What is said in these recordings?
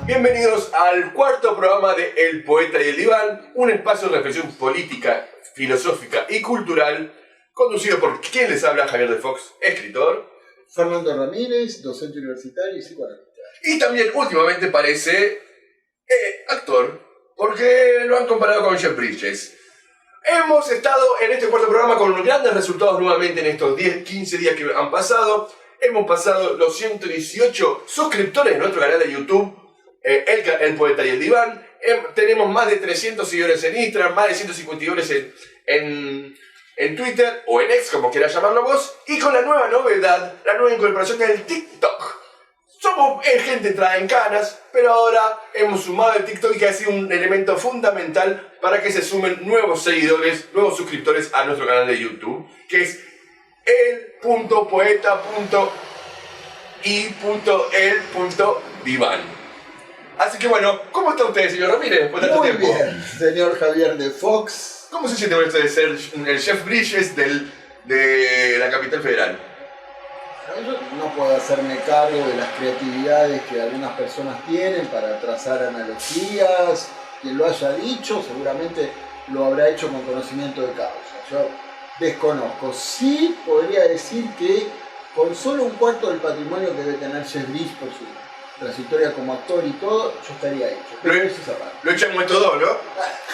Bienvenidos al cuarto programa de El Poeta y el Diván, un espacio de reflexión política, filosófica y cultural, conducido por quien les habla, Javier de Fox, escritor. Fernando Ramírez, docente universitario y psicoanalista. Y también últimamente parece actor, porque lo han comparado con Jeff Bridges. Hemos estado en este cuarto programa con grandes resultados nuevamente en estos 10-15 días que han pasado. Hemos pasado los 118 suscriptores de nuestro canal de YouTube, el Poeta y el Diván. Tenemos más de 300 seguidores en Instagram, más de 150 seguidores en Twitter, o en X, como quieras llamarlo vos. Y con la nueva novedad, la nueva incorporación del TikTok. Somos gente entrada en canas, pero ahora hemos sumado el TikTok, que ha sido un elemento fundamental para que se sumen nuevos seguidores, nuevos suscriptores a nuestro canal de YouTube, que es el.poeta.i.el.diván. Así que bueno, ¿cómo está usted, señor Ramírez, después de tanto tiempo? Muy bien, señor Javier de Fox. ¿Cómo se siente usted de ser el Jeff Bridges de la capital federal? Yo no puedo hacerme cargo de las creatividades que algunas personas tienen para trazar analogías. Quien lo haya dicho seguramente lo habrá hecho con conocimiento de causa. Yo desconozco. Sí podría decir que con solo un cuarto del patrimonio que debe tener Jeff Bridges por su trayectoria como actor y todo, yo estaría hecho. Lo echamos estos dos, ¿no?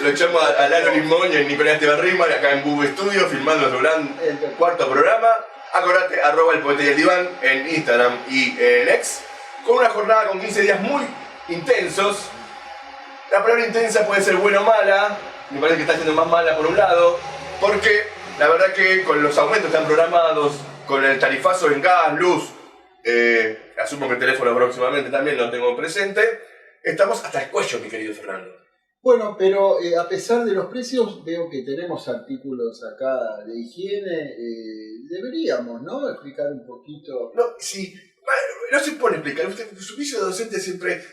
Lo echamos a Lalo Limón y a Nicolás Tebarrima, acá en Google Studio, filmando nuestro gran cuarto programa. Acordate, @ el Poeta y el Diván en Instagram y en X, con una jornada con 15 días muy intensos. La palabra intensa puede ser buena o mala, me parece que está siendo más mala por un lado, porque la verdad que con los aumentos que están programados, con el tarifazo en gas, luz, asumo que el teléfono próximamente también lo tengo presente, estamos hasta el cuello, mi querido Fernando. Bueno, pero a pesar de los precios, veo que tenemos artículos acá de higiene. Deberíamos, ¿no? Explicar un poquito. No, sí, no se pone a explicar. Usted, su vicio de docente siempre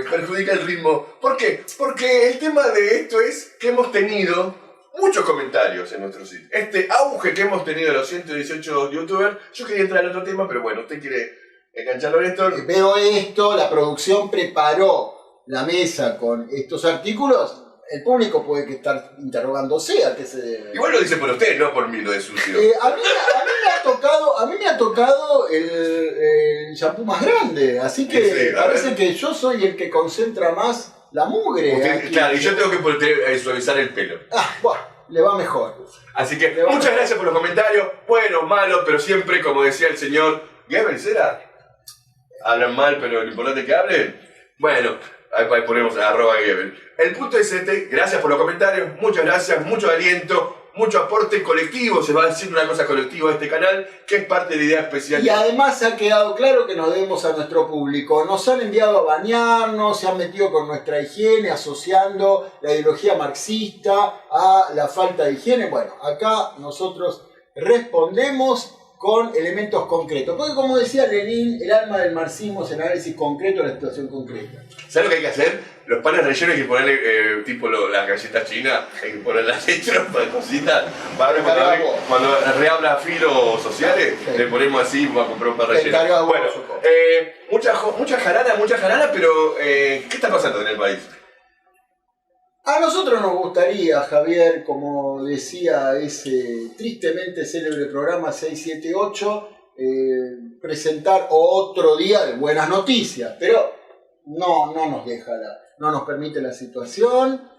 perjudica el ritmo. ¿Por qué? Porque el tema de esto es que hemos tenido muchos comentarios en nuestro sitio. Este auge que hemos tenido de los 118 youtubers. Yo quería entrar en otro tema, pero bueno, usted quiere engancharlo en esto. Veo esto, la producción preparó la mesa con estos artículos. El público puede que estar interrogándose a qué se debe. Igual lo dice por usted, no por mí, lo de sucio. A mí me ha tocado el shampoo más grande, así que sí, parece que yo soy el que concentra más la mugre. Usted, claro, y yo tengo que suavizar el pelo. Bueno, le va mejor. Así que muchas gracias por los comentarios, buenos, malos, pero siempre, como decía el señor Goebbels, ¿era? Hablan mal, pero lo importante es que hablen. Bueno, ahí ponemos @Goebbels. El punto es este, gracias por los comentarios, muchas gracias, mucho aliento, mucho aporte colectivo, se va haciendo una cosa colectiva a este canal, que es parte de la idea especial. Y además ha quedado claro que nos debemos a nuestro público. Nos han enviado a bañarnos, se han metido con nuestra higiene, asociando la ideología marxista a la falta de higiene. Bueno, acá nosotros respondemos con elementos concretos. Porque como decía Lenin, el alma del marxismo es el análisis concreto de la situación concreta. ¿Sabes lo que hay que hacer? Los panes rellenos hay que ponerle tipo las galletas chinas, hay que ponerle las letras para cositas. Cuando reabra filos sociales, sí, le ponemos así para comprar un pan relleno. Bueno, mucha jarana, pero ¿qué está pasando en el país? A nosotros nos gustaría, Javier, como decía ese tristemente célebre programa 678, presentar otro día de buenas noticias, pero no nos deja no nos permite la situación.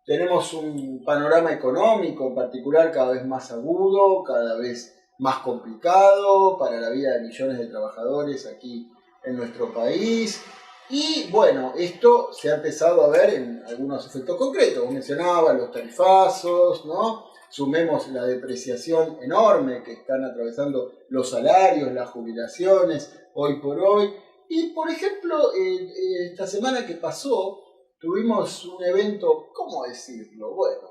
Tenemos un panorama económico en particular cada vez más agudo, cada vez más complicado para la vida de millones de trabajadores aquí en nuestro país. Y bueno, esto se ha empezado a ver en algunos efectos concretos. Vos mencionabas los tarifazos, ¿no? Sumemos la depreciación enorme que están atravesando los salarios, las jubilaciones, hoy por hoy. Y por ejemplo, esta semana que pasó, tuvimos un evento, ¿cómo decirlo? Bueno,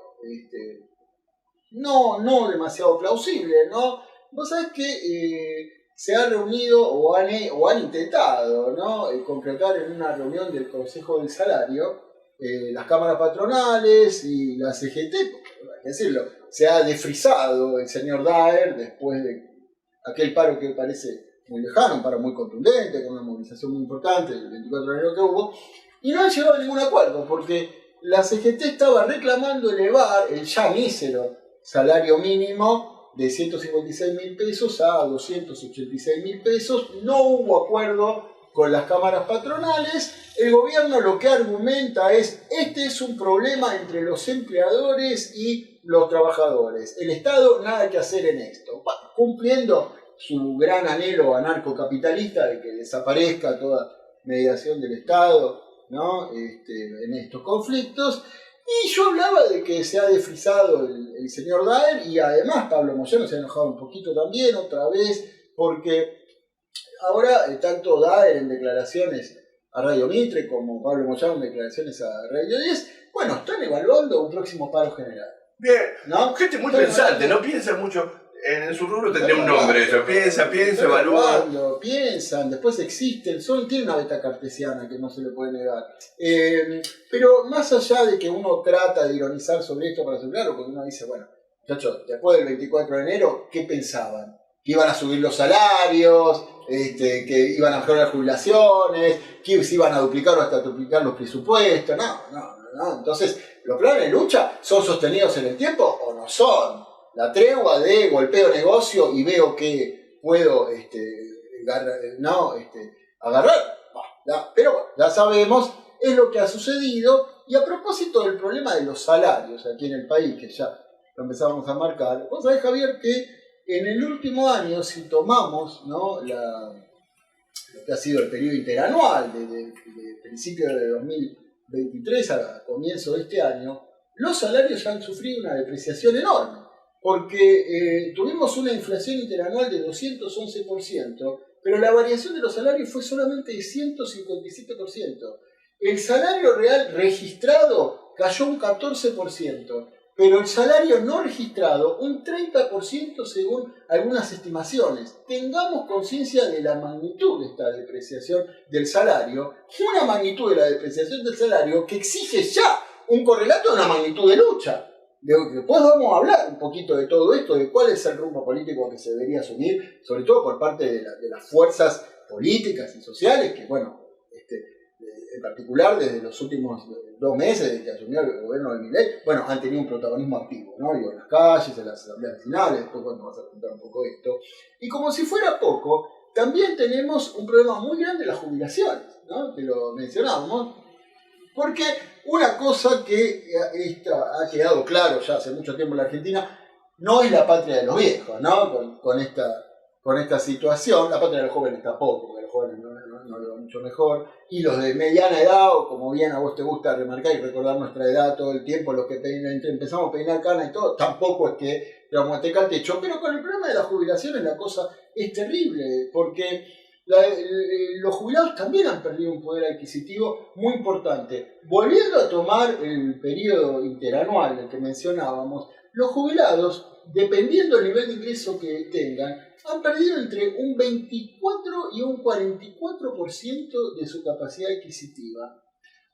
no demasiado plausible, ¿no? Vos sabés que se ha reunido o han intentado, ¿no? Concretar en una reunión del Consejo del Salario las cámaras patronales y la CGT, hay que decirlo, se ha desfrizado el señor Daer después de aquel paro que parece muy lejano, un paro muy contundente, con una movilización muy importante, el 24 de enero que hubo, y no han llegado a ningún acuerdo, porque la CGT estaba reclamando elevar el ya mísero salario mínimo de 156.000 pesos a 286.000 pesos. No hubo acuerdo con las cámaras patronales. El gobierno lo que argumenta es: este es un problema entre los empleadores y los trabajadores. El Estado nada que hacer en esto. Cumpliendo su gran anhelo anarcocapitalista de que desaparezca toda mediación del Estado, ¿no? En estos conflictos. Y yo hablaba de que se ha desfrizado el señor Daer, y además Pablo Moyano se ha enojado un poquito también, otra vez, porque ahora tanto Daer en declaraciones a Radio Mitre como Pablo Moyano en declaraciones a Radio 10, bueno, están evaluando un próximo paro general. Bien, ¿no? gente muy pensante, no piensa mucho. En su rubro tendría un nombre eso. Piensa, evalúa. Piensan, después existen, tienen una beta cartesiana que no se le puede negar. Pero más allá de que uno trata de ironizar sobre esto para asegurar, porque uno dice, bueno, muchachos, después del 24 de enero, ¿qué pensaban? Que iban a subir los salarios, que iban a mejorar las jubilaciones, que se iban a duplicar o hasta triplicar los presupuestos. No. Entonces, ¿los planes de lucha son sostenidos en el tiempo o no son? La tregua de golpeo negocio y veo que puedo agarrar. Pero bueno, ya sabemos, es lo que ha sucedido. Y a propósito del problema de los salarios aquí en el país, que ya lo empezamos a marcar, vos sabés, Javier, que en el último año, si tomamos, ¿no?, lo que ha sido el periodo interanual, de principio de 2023 a comienzo de este año, los salarios han sufrido una depreciación enorme. Porque tuvimos una inflación interanual de 211%, pero la variación de los salarios fue solamente de 157%. El salario real registrado cayó un 14%, pero el salario no registrado un 30% según algunas estimaciones. Tengamos conciencia de la magnitud de esta depreciación del salario, una magnitud de la depreciación del salario que exige ya un correlato de una magnitud de lucha. Después vamos a hablar un poquito de todo esto, de cuál es el rumbo político que se debería asumir, sobre todo por parte de las fuerzas políticas y sociales, que bueno, en particular desde los últimos 2 meses desde que asumió el gobierno de Milei, bueno, han tenido un protagonismo activo, ¿no? Digo, en las calles, en las asambleas vecinales, después bueno, vamos a contar un poco esto. Y como si fuera poco, también tenemos un problema muy grande de las jubilaciones, ¿no?, que lo mencionábamos. Porque una cosa que ha quedado claro ya hace mucho tiempo en la Argentina, no es la patria de los viejos, ¿no? Con esta situación. La patria de los jóvenes tampoco, porque a los jóvenes no le va mucho mejor. Y los de mediana edad, o como bien a vos te gusta remarcar y recordar nuestra edad todo el tiempo, los que empezamos a peinar cana y todo, tampoco es que la manteca al techo. Pero con el problema de las jubilaciones la cosa es terrible, porque los jubilados también han perdido un poder adquisitivo muy importante. Volviendo a tomar el periodo interanual del que mencionábamos, los jubilados, dependiendo del nivel de ingreso que tengan, han perdido entre un 24 y un 44% de su capacidad adquisitiva.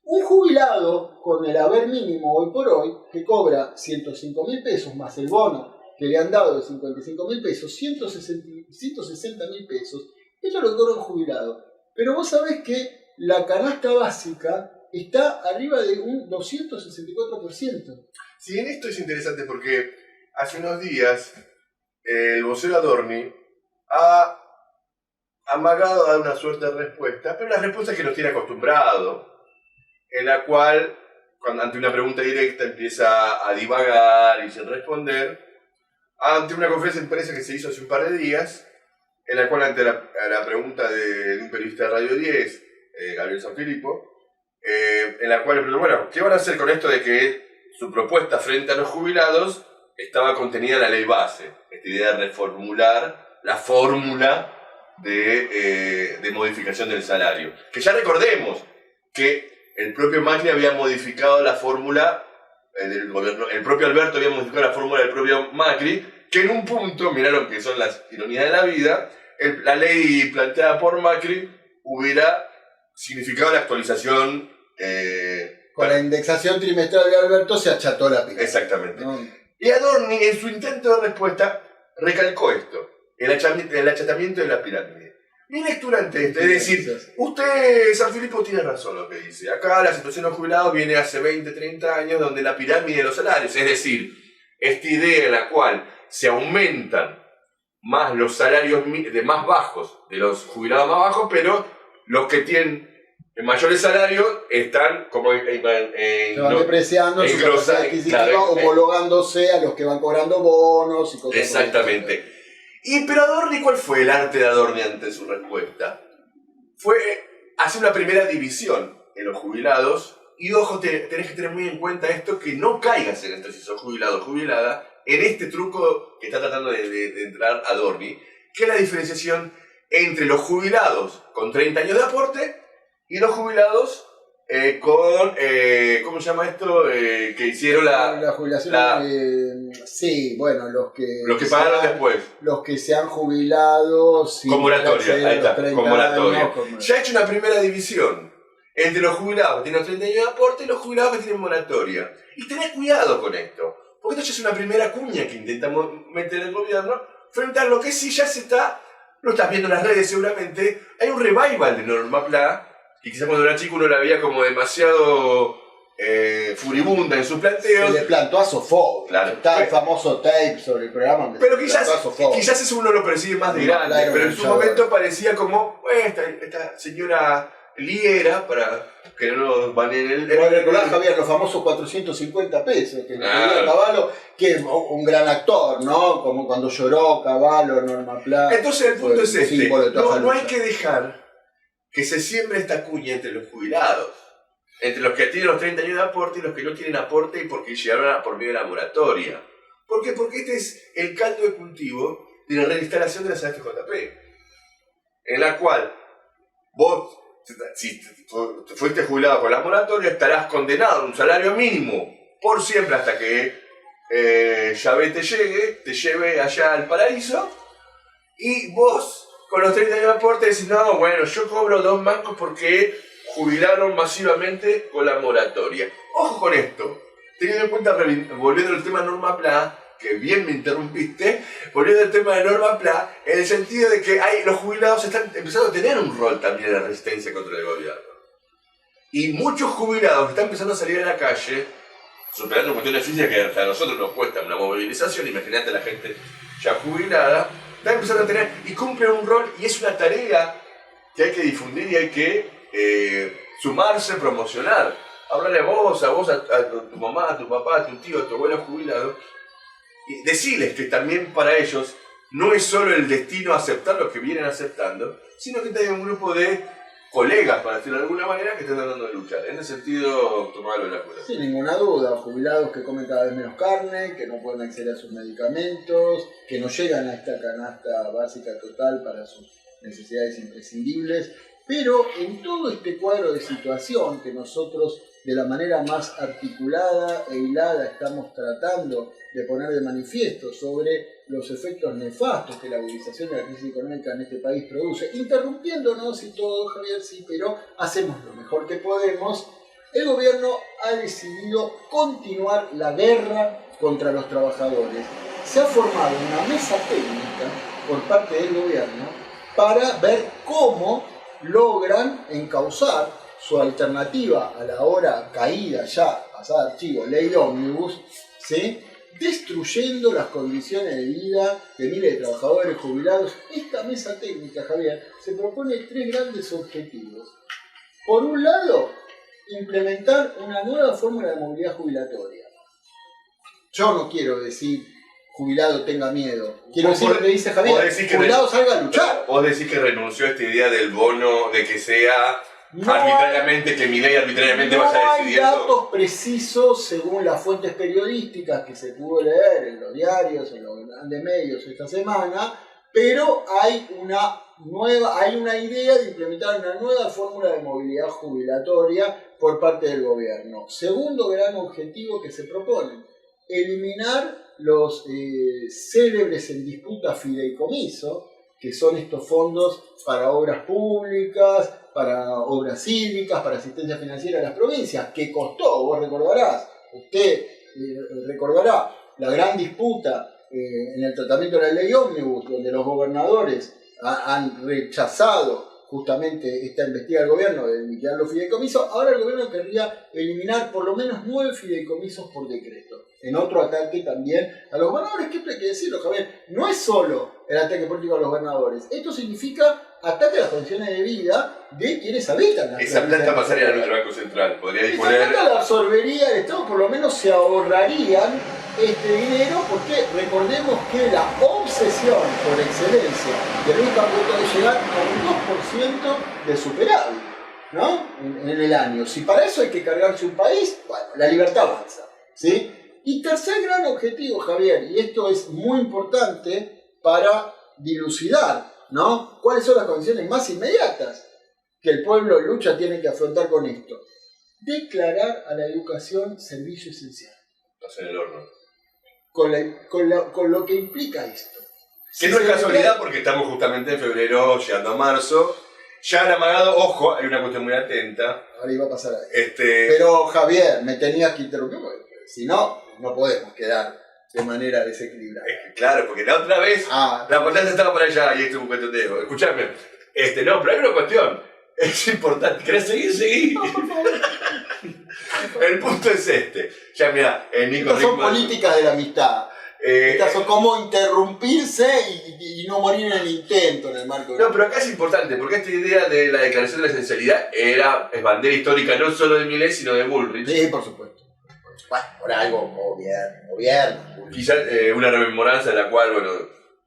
Un jubilado con el haber mínimo hoy por hoy, que cobra 105.000 pesos más el bono que le han dado de 55.000 pesos, 160.000 pesos, esto lo cobra un jubilado. Pero vos sabés que la canasta básica está arriba de un 264%. Sí, en esto es interesante porque hace unos días el vocero Adorni ha amagado a dar una suerte de respuesta, pero una respuesta que nos tiene acostumbrado, en la cual, cuando ante una pregunta directa empieza a divagar y sin responder, ante una conferencia de prensa que se hizo hace un par de días, en la cual ante la pregunta de un periodista de Radio 10, Gabriel Sanfilippo, en la cual le preguntó, bueno, ¿qué van a hacer con esto de que su propuesta frente a los jubilados estaba contenida en la ley base? Esta idea de reformular la fórmula de modificación del salario. Que ya recordemos que el propio Macri había modificado la fórmula del gobierno, el propio Alberto había modificado la fórmula del propio Macri, que en un punto, miraron que son las ironías de la vida, la ley planteada por Macri hubiera significado la actualización. Con la indexación trimestral de Alberto se acható la pica. Exactamente. ¿No? Y Adorni, en su intento de respuesta, recalcó esto, el achatamiento de la pirámide. Mi lectura ante esto, es decir, usted, San Filipo, tiene razón lo que dice. Acá la situación de los jubilados viene hace 20, 30 años, donde la pirámide de los salarios, es decir, esta idea en la cual se aumentan más los salarios de más bajos, de los jubilados más bajos, pero los que tienen mayores salarios están como se van depreciando su capacidad adquisitiva, claro, homologándose a los que van cobrando bonos y cosas así. Exactamente. Pero Adorni, ¿cuál fue el arte de Adorni ante su respuesta? Fue hacer una primera división en los jubilados. Y ojo, tenés que tener muy en cuenta esto, que no caigas en esto si sos jubilado o jubilada, en este truco que está tratando de entrar Adorni, que es la diferenciación entre los jubilados con 30 años de aporte y los jubilados con, ¿cómo se llama esto? Que hicieron la jubilación. Sí, bueno, los que pagaron después. Los que se han jubilado con moratoria, ahí está, con moratoria. Ya ha hecho una primera división entre los jubilados que tienen 30 años de aporte y los jubilados que tienen moratoria. Y tenés cuidado con esto, porque esto ya es una primera cuña que intentamos meter el gobierno frente a lo que sí ya se está, lo estás viendo en las redes seguramente, hay un revival de Norma Pla, y quizás cuando era chico uno la veía como demasiado furibunda en sus planteos. Se le plantó a Sofovich. Claro. Está el famoso tape sobre el programa. Pero quizás eso uno lo percibe más de grande, claro, pero en su momento parecía como esta señora liera para que no nos baneen el... recordás, Javier, los famosos 450 pesos que le pedía Cavallo, que es un gran actor, ¿no? Como cuando lloró Cavallo, Norma Pla. Entonces el punto es este, no hay que dejar que se siembre esta cuña entre los jubilados, entre los que tienen los 30 años de aporte y los que no tienen aporte y porque llegaron por medio de la moratoria. ¿Por qué? Porque este es el caldo de cultivo de la reinstalación de las AFJP, en la cual vos, si te fuiste jubilado con la moratoria, estarás condenado a un salario mínimo por siempre hasta que Yahvé te lleve allá al paraíso, y vos con los 30 años de aporte decís, no, bueno, yo cobro 2 mangos porque jubilaron masivamente con la moratoria. Ojo con esto, teniendo en cuenta, volviendo al tema de Norma Pla, que bien me interrumpiste, volviendo al tema de Norma Pla, en el sentido de que los jubilados están empezando a tener un rol también en la resistencia contra el gobierno. Y muchos jubilados están empezando a salir a la calle, superando cuestiones físicas que hasta a nosotros nos cuesta una movilización. Imagínate a la gente ya jubilada, está empezando a tener y cumple un rol, y es una tarea que hay que difundir y hay que sumarse, promocionar. Hablarle a vos, a tu mamá, a tu papá, a tu tío, a tu abuelo jubilado, y decirles que también para ellos no es solo el destino aceptar lo que vienen aceptando, sino que también un grupo de colegas, para decirlo de alguna manera, que están tratando de luchar. En ese sentido, tomarlo en la cuenta. Sin ninguna duda, jubilados que comen cada vez menos carne, que no pueden acceder a sus medicamentos, que no llegan a esta canasta básica total para sus necesidades imprescindibles. Pero en todo este cuadro de situación que nosotros de la manera más articulada e hilada estamos tratando de poner de manifiesto sobre los efectos nefastos que la agudización de la crisis económica en este país produce, interrumpiéndonos y todo, Javier, sí, pero hacemos lo mejor que podemos. El gobierno ha decidido continuar la guerra contra los trabajadores. Se ha formado una mesa técnica por parte del gobierno para ver cómo logran encauzar su alternativa a la hora caída, ya pasada archivo, ley ómnibus, ¿sí?, destruyendo las condiciones de vida de miles de trabajadores jubilados. Esta mesa técnica, Javier, se propone 3 grandes objetivos. Por un lado, implementar una nueva fórmula de movilidad jubilatoria. Yo no quiero decir jubilado tenga miedo. Quiero decir lo que dice Javier, jubilado salga a luchar. Vos decís que renunció a esta idea del bono, de que sea arbitrariamente, que Milei arbitrariamente vaya decidiendo. No hay datos precisos según las fuentes periodísticas que se pudo leer en los diarios, en los grandes medios esta semana, pero hay una idea de implementar una nueva fórmula de movilidad jubilatoria por parte del gobierno. Segundo gran objetivo que se propone, eliminar los célebres en disputa fideicomiso, que son estos fondos para obras públicas, para obras cívicas, para asistencia financiera a las provincias, que costó, vos recordarás, usted recordará la gran disputa en el tratamiento de la ley ómnibus, donde los gobernadores han rechazado justamente esta investida del gobierno de liquidar los fideicomisos. Ahora el gobierno querría eliminar por lo menos 9 fideicomisos por decreto. En otro ataque también a los gobernadores, que hay que decirlo, Javier, no es solo el ataque político a los gobernadores. Esto significa ataque a las condiciones de vida de quienes habitan las esa plata pasaría al Banco Central. Podría disponer. Esa plata la absorbería el Estado, por lo menos se ahorrarían este dinero, porque recordemos que la obsesión por excelencia de Luis Caputo es llegar a un 2% de superávit, ¿no? En el año. Si para eso hay que cargarse un país, bueno, la libertad avanza, ¿sí? Y tercer gran objetivo, Javier, y esto es muy importante para dilucidar, ¿no? ¿Cuáles son las condiciones más inmediatas que el pueblo en lucha tiene que afrontar con esto? Declarar a la educación servicio esencial. Estás en el horno. Con lo que implica esto. Que no es casualidad porque estamos justamente en febrero, llegando a marzo. Ya han amagado, ojo, hay una cuestión muy atenta. Ahora iba a pasar ahí. Pero Javier, me tenías que interrumpir porque si no, no podemos quedar de manera desequilibrada. Claro, porque la otra vez la potencia estaba por allá y esto es un cuentoteo. Escuchame, no, pero hay una cuestión. Es importante. ¿Querés seguir? Seguí. No, por favor. El punto es este. Ya mira, Nico Estas son políticas de la amistad. Estas son como interrumpirse y no morir en el intento en el marco. No, pero acá es importante, porque esta idea de la declaración de la esencialidad es bandera histórica no solo de Milei, sino de Bullrich. Sí, por supuesto. Bueno, por algo, gobierno. Quizás una rememoranza de la cual, bueno,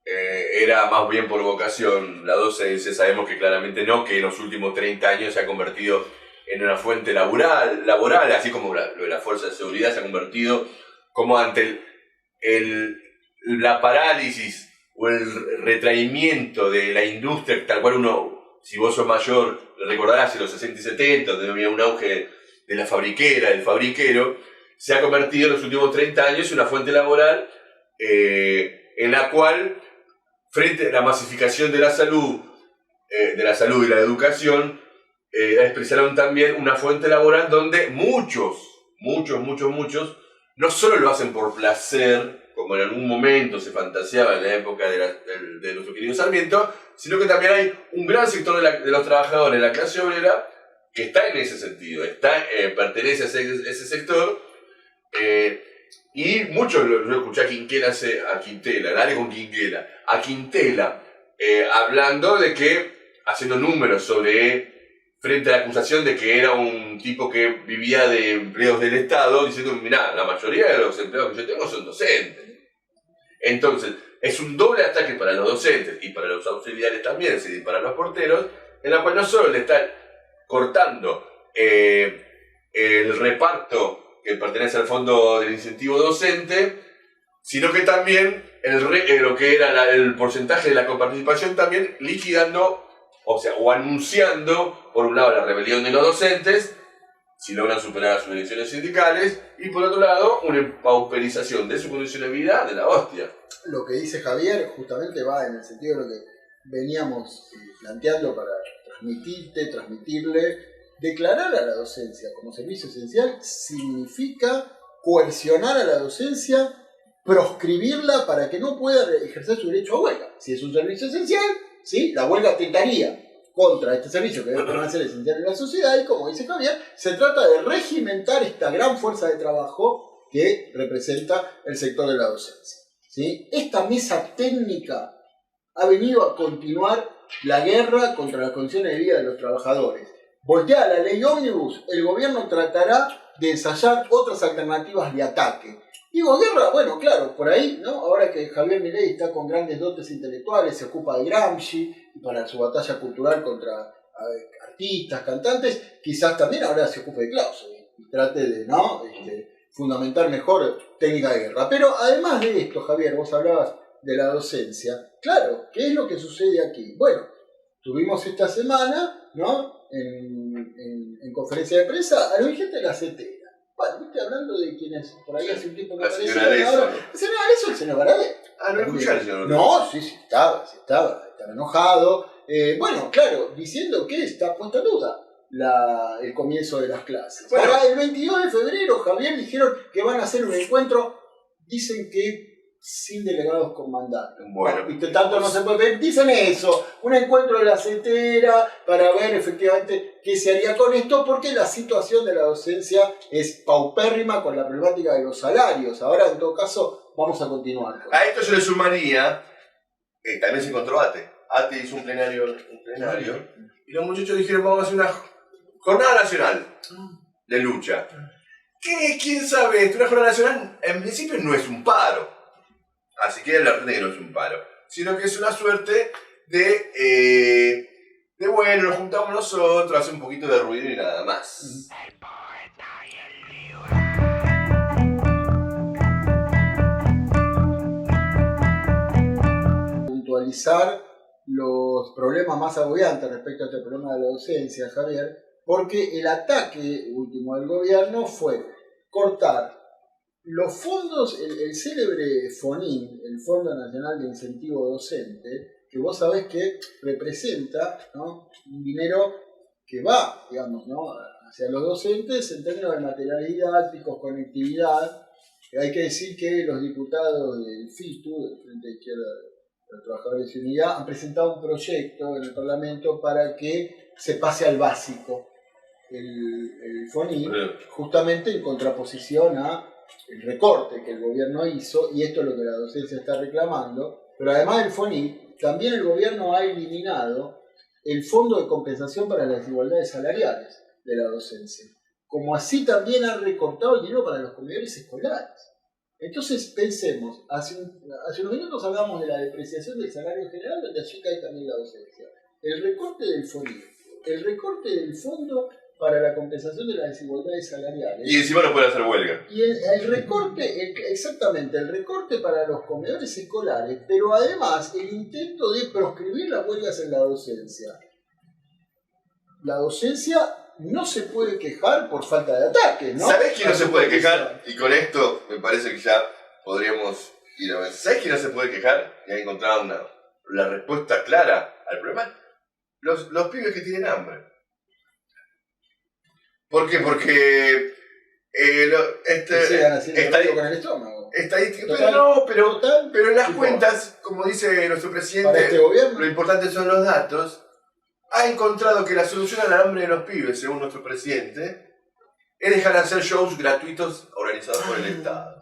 era más bien por vocación la docencia. Sabemos que claramente no, que en los últimos 30 años se ha convertido en una fuente laboral, así como lo de la fuerza de seguridad se ha convertido como ante la parálisis o el retraimiento de la industria, tal cual uno, si vos sos mayor, recordarás en los 60 y 70, donde había un auge de la fabriquera, del fabriquero, se ha convertido en los últimos 30 años en una fuente laboral en la cual, frente a la masificación de la salud y la educación, expresaron también una fuente laboral donde muchos, no solo lo hacen por placer, como en algún momento se fantaseaba en la época de nuestro querido Sarmiento, sino que también hay un gran sector de los trabajadores de la clase obrera que está en ese sentido, pertenece a ese sector, y muchos, yo escuché a Quintela, hablando de que, haciendo números frente a la acusación de que era un tipo que vivía de empleos del Estado, diciendo, mirá, la mayoría de los empleados que yo tengo son docentes. Entonces, es un doble ataque para los docentes y para los auxiliares también, y para los porteros, en la cual no solo le están cortando el reparto que pertenece al fondo del incentivo docente, sino que también lo que era el porcentaje de la coparticipación también liquidando, o anunciando, por un lado, la rebelión de los docentes, si logran superar sus elecciones sindicales, y por otro lado, una pauperización de su condición de vida de la hostia. Lo que dice Javier justamente va en el sentido de lo que veníamos planteando para transmitirle. Declarar a la docencia como servicio esencial significa coercionar a la docencia, proscribirla para que no pueda ejercer su derecho a huelga. Si es un servicio esencial, ¿sí?, la huelga atentaría contra este servicio que debe permanecer esencial en la sociedad, y como dice Javier, se trata de regimentar esta gran fuerza de trabajo que representa el sector de la docencia, ¿sí? Esta mesa técnica ha venido a continuar la guerra contra las condiciones de vida de los trabajadores. Volteada la ley ómnibus, el gobierno tratará de ensayar otras alternativas de ataque. Digo, guerra, bueno, claro, por ahí, ¿no? Ahora que Javier Milei está con grandes dotes intelectuales, se ocupa de Gramsci para su batalla cultural contra artistas, cantantes, quizás también ahora se ocupe de Clausewitz y trate de, ¿no?, fundamentar mejor técnica de guerra. Pero además de esto, Javier, vos hablabas de la docencia. Claro, ¿qué es lo que sucede aquí? Bueno, tuvimos esta semana, ¿no?, en conferencia de prensa a los dirigentes de la CETERA. Bueno, viste, hablando de quienes por ahí hace un tiempo no aparecieron. La señora Leso, el señor Baradé. No escuché al señor. No, sí, estaba enojado. Bueno, claro, diciendo que está puesta en duda el comienzo de las clases. Para el 22 de febrero, Javier, dijeron que van a hacer un encuentro, dicen que sin delegados con mandato. Bueno, ¿viste? Tanto no se puede ver. Dicen eso, un encuentro de la CETERA para ver efectivamente qué se haría con esto, porque la situación de la docencia es paupérrima con la problemática de los salarios. Ahora, en todo caso, vamos a continuar. A esto yo le sumaría, también se encontró ATE. ATE hizo un plenario, y los muchachos dijeron, vamos a hacer una jornada nacional de lucha. ¿Qué? ¿Quién sabe? Una jornada nacional en principio no es un paro. Así que la gente que no es un paro. Sino que es una suerte de bueno, nos juntamos nosotros, hace un poquito de ruido y nada más. El poeta y el libro. Puntualizar los problemas más agobiantes respecto a este problema de la docencia, Javier, porque el ataque último del gobierno fue cortar los fondos, el célebre FONIN, el Fondo Nacional de Incentivo Docente, que vos sabés que representa, ¿no?, un dinero que va, digamos, ¿no?, hacia los docentes en términos de materiales didácticos, conectividad. Hay que decir que los diputados del FITU, del Frente de Izquierda de los Trabajadores de Unidad, han presentado un proyecto en el Parlamento para que se pase al básico el FONIN, justamente en contraposición a el recorte que el gobierno hizo, y esto es lo que la docencia está reclamando. Pero además del FONIN, también el gobierno ha eliminado el Fondo de Compensación para las Desigualdades Salariales de la docencia, como así también ha recortado el dinero para los comedores escolares. Entonces pensemos, hace unos minutos hablamos de la depreciación del salario general, donde allí cae también la docencia, el recorte del FONIN, el recorte del Fondo para la compensación de las desigualdades salariales. Y encima no pueden hacer huelga. Y el recorte, exactamente, el recorte para los comedores escolares, pero además el intento de proscribir las huelgas en la docencia. La docencia no se puede quejar por falta de ataques, ¿no? ¿Sabés quién no se puede quejar? Y con esto me parece que ya podríamos ir a ver. ¿Sabés quién no se puede quejar? Y ha encontrado la respuesta clara al problema. Los pibes que tienen hambre. ¿Por qué? Porque con el estómago. Estadística, pero en las cuentas, como dice nuestro presidente, para este gobierno, lo importante son los datos. Ha encontrado que la solución al hambre de los pibes, según nuestro presidente, es dejar de hacer shows gratuitos organizados por el Estado.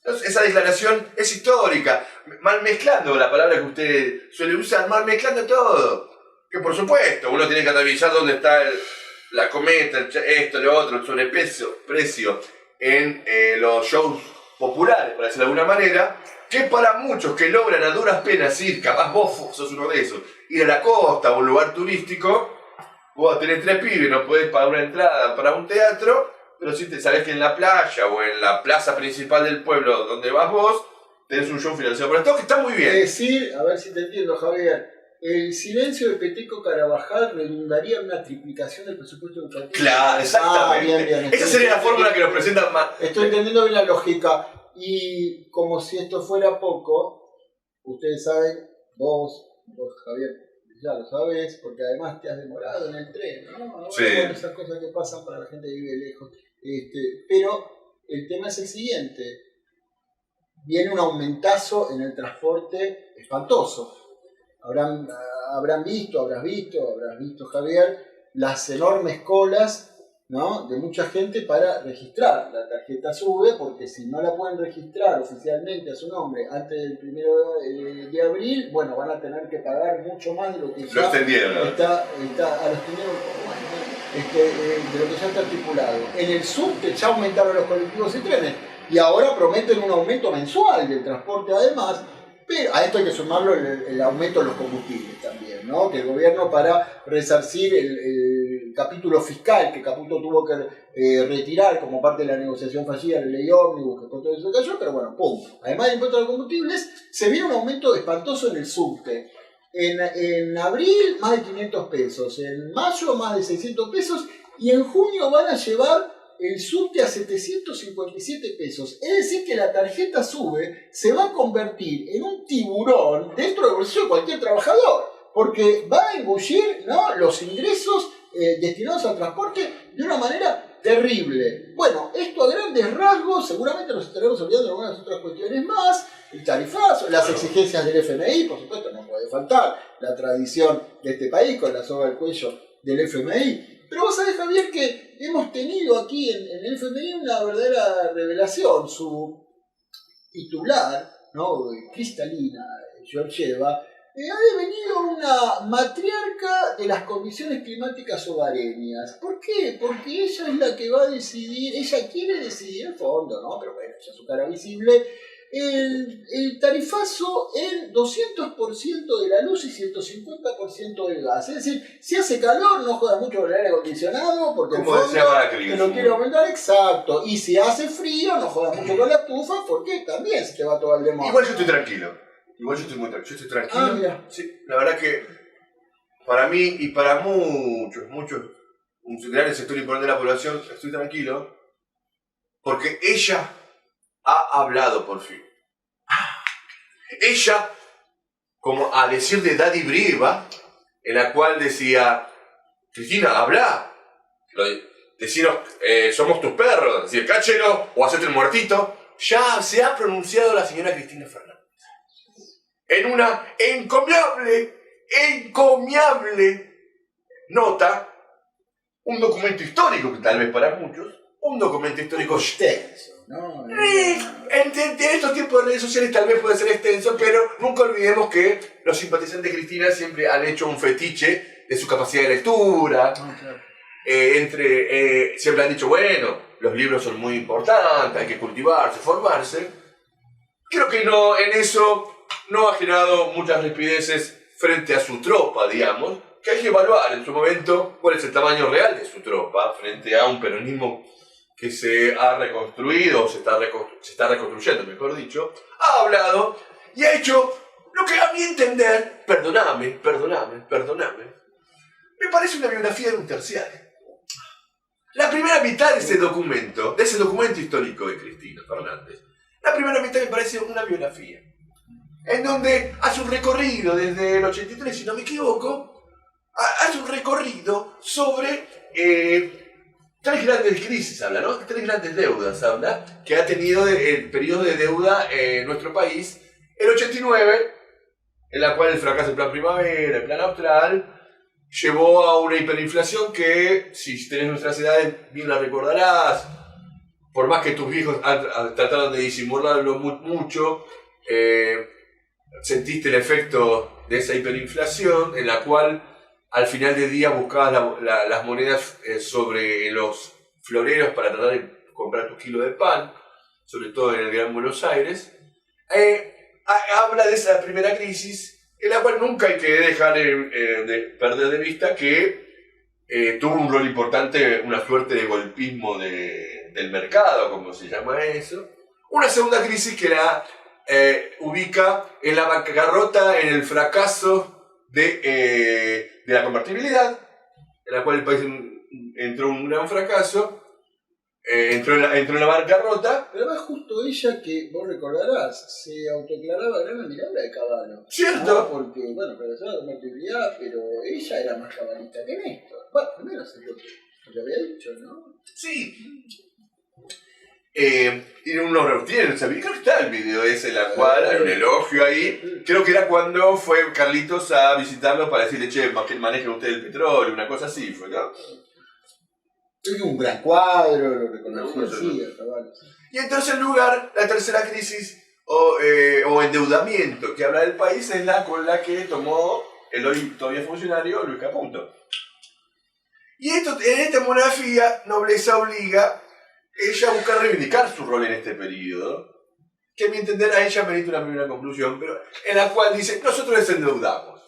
Entonces, esa declaración es histórica, mal mezclando la palabra que usted suele usar, mal mezclando todo. Que por supuesto, uno tiene que analizar dónde está la cometa, esto, lo otro, el sobreprecio en los shows populares, por decirlo de alguna manera, que para muchos que logran a duras penas ir, capaz vos sos uno de esos, ir a la costa o a un lugar turístico, vos tenés 3 pibes, no podés pagar una entrada para un teatro, pero si te sabés que en la playa o en la plaza principal del pueblo donde vas vos, tenés un show financiado por el Estado, que está muy bien. Es decir, a ver si te entiendo, Javier, el silencio de Peteco Carabajal redundaría en una triplicación del presupuesto educativo. Claro, exactamente. Bien. Esa sería la fórmula que nos presentan más. Estoy entendiendo bien la lógica. Y como si esto fuera poco, ustedes saben, vos Javier, ya lo sabes, porque además te has demorado en el tren, ¿no? Sí. Bueno, esas cosas que pasan para la gente que vive lejos. Pero el tema es el siguiente. Viene un aumentazo en el transporte espantoso. Habrás visto, Javier, las enormes colas, ¿no?, de mucha gente para registrar la tarjeta SUBE, porque si no la pueden registrar oficialmente a su nombre antes del 1 de abril, bueno, van a tener que pagar mucho más de lo que ya está a los primeros, de lo que ya está estipulado. En el subte ya aumentaron los colectivos y trenes, y ahora prometen un aumento mensual del transporte además. Pero a esto hay que sumarlo el aumento de los combustibles también, ¿no? Que el gobierno, para resarcir el capítulo fiscal que Caputo tuvo que retirar como parte de la negociación fallida de la ley ómnibus, que todo eso cayó, pero bueno, pum. Además del impuesto a los combustibles, se viene un aumento espantoso en el subte. En abril, más de 500 pesos. En mayo, más de 600 pesos. Y en junio van a llevar el subte a 757 pesos. Es decir, que la tarjeta SUBE se va a convertir en un tiburón dentro del bolsillo de cualquier trabajador, porque va a engullir, ¿no?, los ingresos destinados al transporte de una manera terrible. Bueno, esto a grandes rasgos, seguramente nos estaremos olvidando de algunas otras cuestiones más. El tarifazo, las exigencias del FMI, por supuesto, no puede faltar. La tradición de este país con la soga al cuello del FMI. Pero vos sabés, Javier, que hemos tenido aquí en el FMI una verdadera revelación. Su titular, ¿no? Cristalina Georgieva, ha devenido una matriarca de las comisiones climáticas hogareñas. ¿Por qué? Porque ella es la que va a decidir, ella quiere decidir el fondo, ¿no? Pero bueno, ya su cara visible, el tarifazo en 200% de la luz y 150% del gas. Es decir, si hace calor, no joda mucho con el aire acondicionado, porque como decía Macri, te lo quiere aumentar, exacto. Y si hace frío, no joda mucho con la estufa, porque también se te va todo el demonio. Igual yo estoy tranquilo. Igual yo estoy muy tranquilo. Yo estoy tranquilo. Mira. Sí, la verdad que para mí y para un gran sector importante de la población, estoy tranquilo. Porque ella ha hablado por fin. Ella, como a decir de Daddy Brieva, en la cual decía, Cristina, habla. Decinos, somos tus perros. Decir, cáchelo o hacete el muertito. Ya se ha pronunciado la señora Cristina Fernández. En una encomiable nota, un documento histórico, que tal vez para muchos, un documento histórico extenso, ¿no? En estos tiempos de redes sociales tal vez puede ser extenso, pero nunca olvidemos que los simpatizantes de Cristina siempre han hecho un fetiche de su capacidad de lectura. Claro. Siempre han dicho, bueno, los libros son muy importantes, hay que cultivarse, formarse. Creo que no, en eso no ha generado muchas rispideces frente a su tropa, digamos, que hay que evaluar en su momento cuál es el tamaño real de su tropa frente a un peronismo que se ha reconstruido, o se está reconstruyendo, mejor dicho. Ha hablado y ha hecho lo que a mi entender, perdóname, me parece una biografía de un terciario. La primera mitad de ese documento histórico de Cristina Fernández, la primera mitad me parece una biografía, en donde hace un recorrido desde el 83, si no me equivoco, hace un recorrido sobre tres grandes crisis, habla, ¿no? Tres grandes deudas, habla, que ha tenido el periodo de deuda en nuestro país. El 89, en la cual el fracaso del Plan Primavera, el Plan Austral, llevó a una hiperinflación que, si tenés nuestras edades, bien la recordarás, por más que tus viejos trataron de disimularlo mucho, sentiste el efecto de esa hiperinflación, en la cual al final del día buscabas las monedas sobre los floreros para tratar de comprar tu kilo de pan, sobre todo en el Gran Buenos Aires. Habla de esa primera crisis, en la cual nunca hay que dejar de perder de vista que tuvo un rol importante, una suerte de golpismo del mercado, como se llama eso. Una segunda crisis que la ubica en la bancarrota, en el fracaso de la convertibilidad, en la cual el país entró en un gran fracaso, entró en la bancarrota. Pero además justo ella, que vos recordarás, se autoclaraba gran admiradora de Caballo. ¿Cierto? ¿No? Porque, bueno, profesora de convertibilidad, pero ella era más cabalista que Néstor. Bueno, primero es lo que había dicho, ¿no? Sí. Tiene unos creo que está el video ese en la cual hay un elogio ahí. Creo que era cuando fue Carlitos a visitarlo para decirle, che, que manejen ustedes el petróleo, una cosa así fue, ¿no? Es un gran cuadro, lo reconocí así, a Caballo. Y en tercer lugar, la tercera crisis o endeudamiento que habla del país es la con la que tomó el hoy todavía funcionario Luis Caputo. Y esto, en esta monografía, Nobleza Obliga, ella busca reivindicar su rol en este periodo, que a mi entender a ella merece una primera conclusión, pero en la cual dice, nosotros desendeudamos,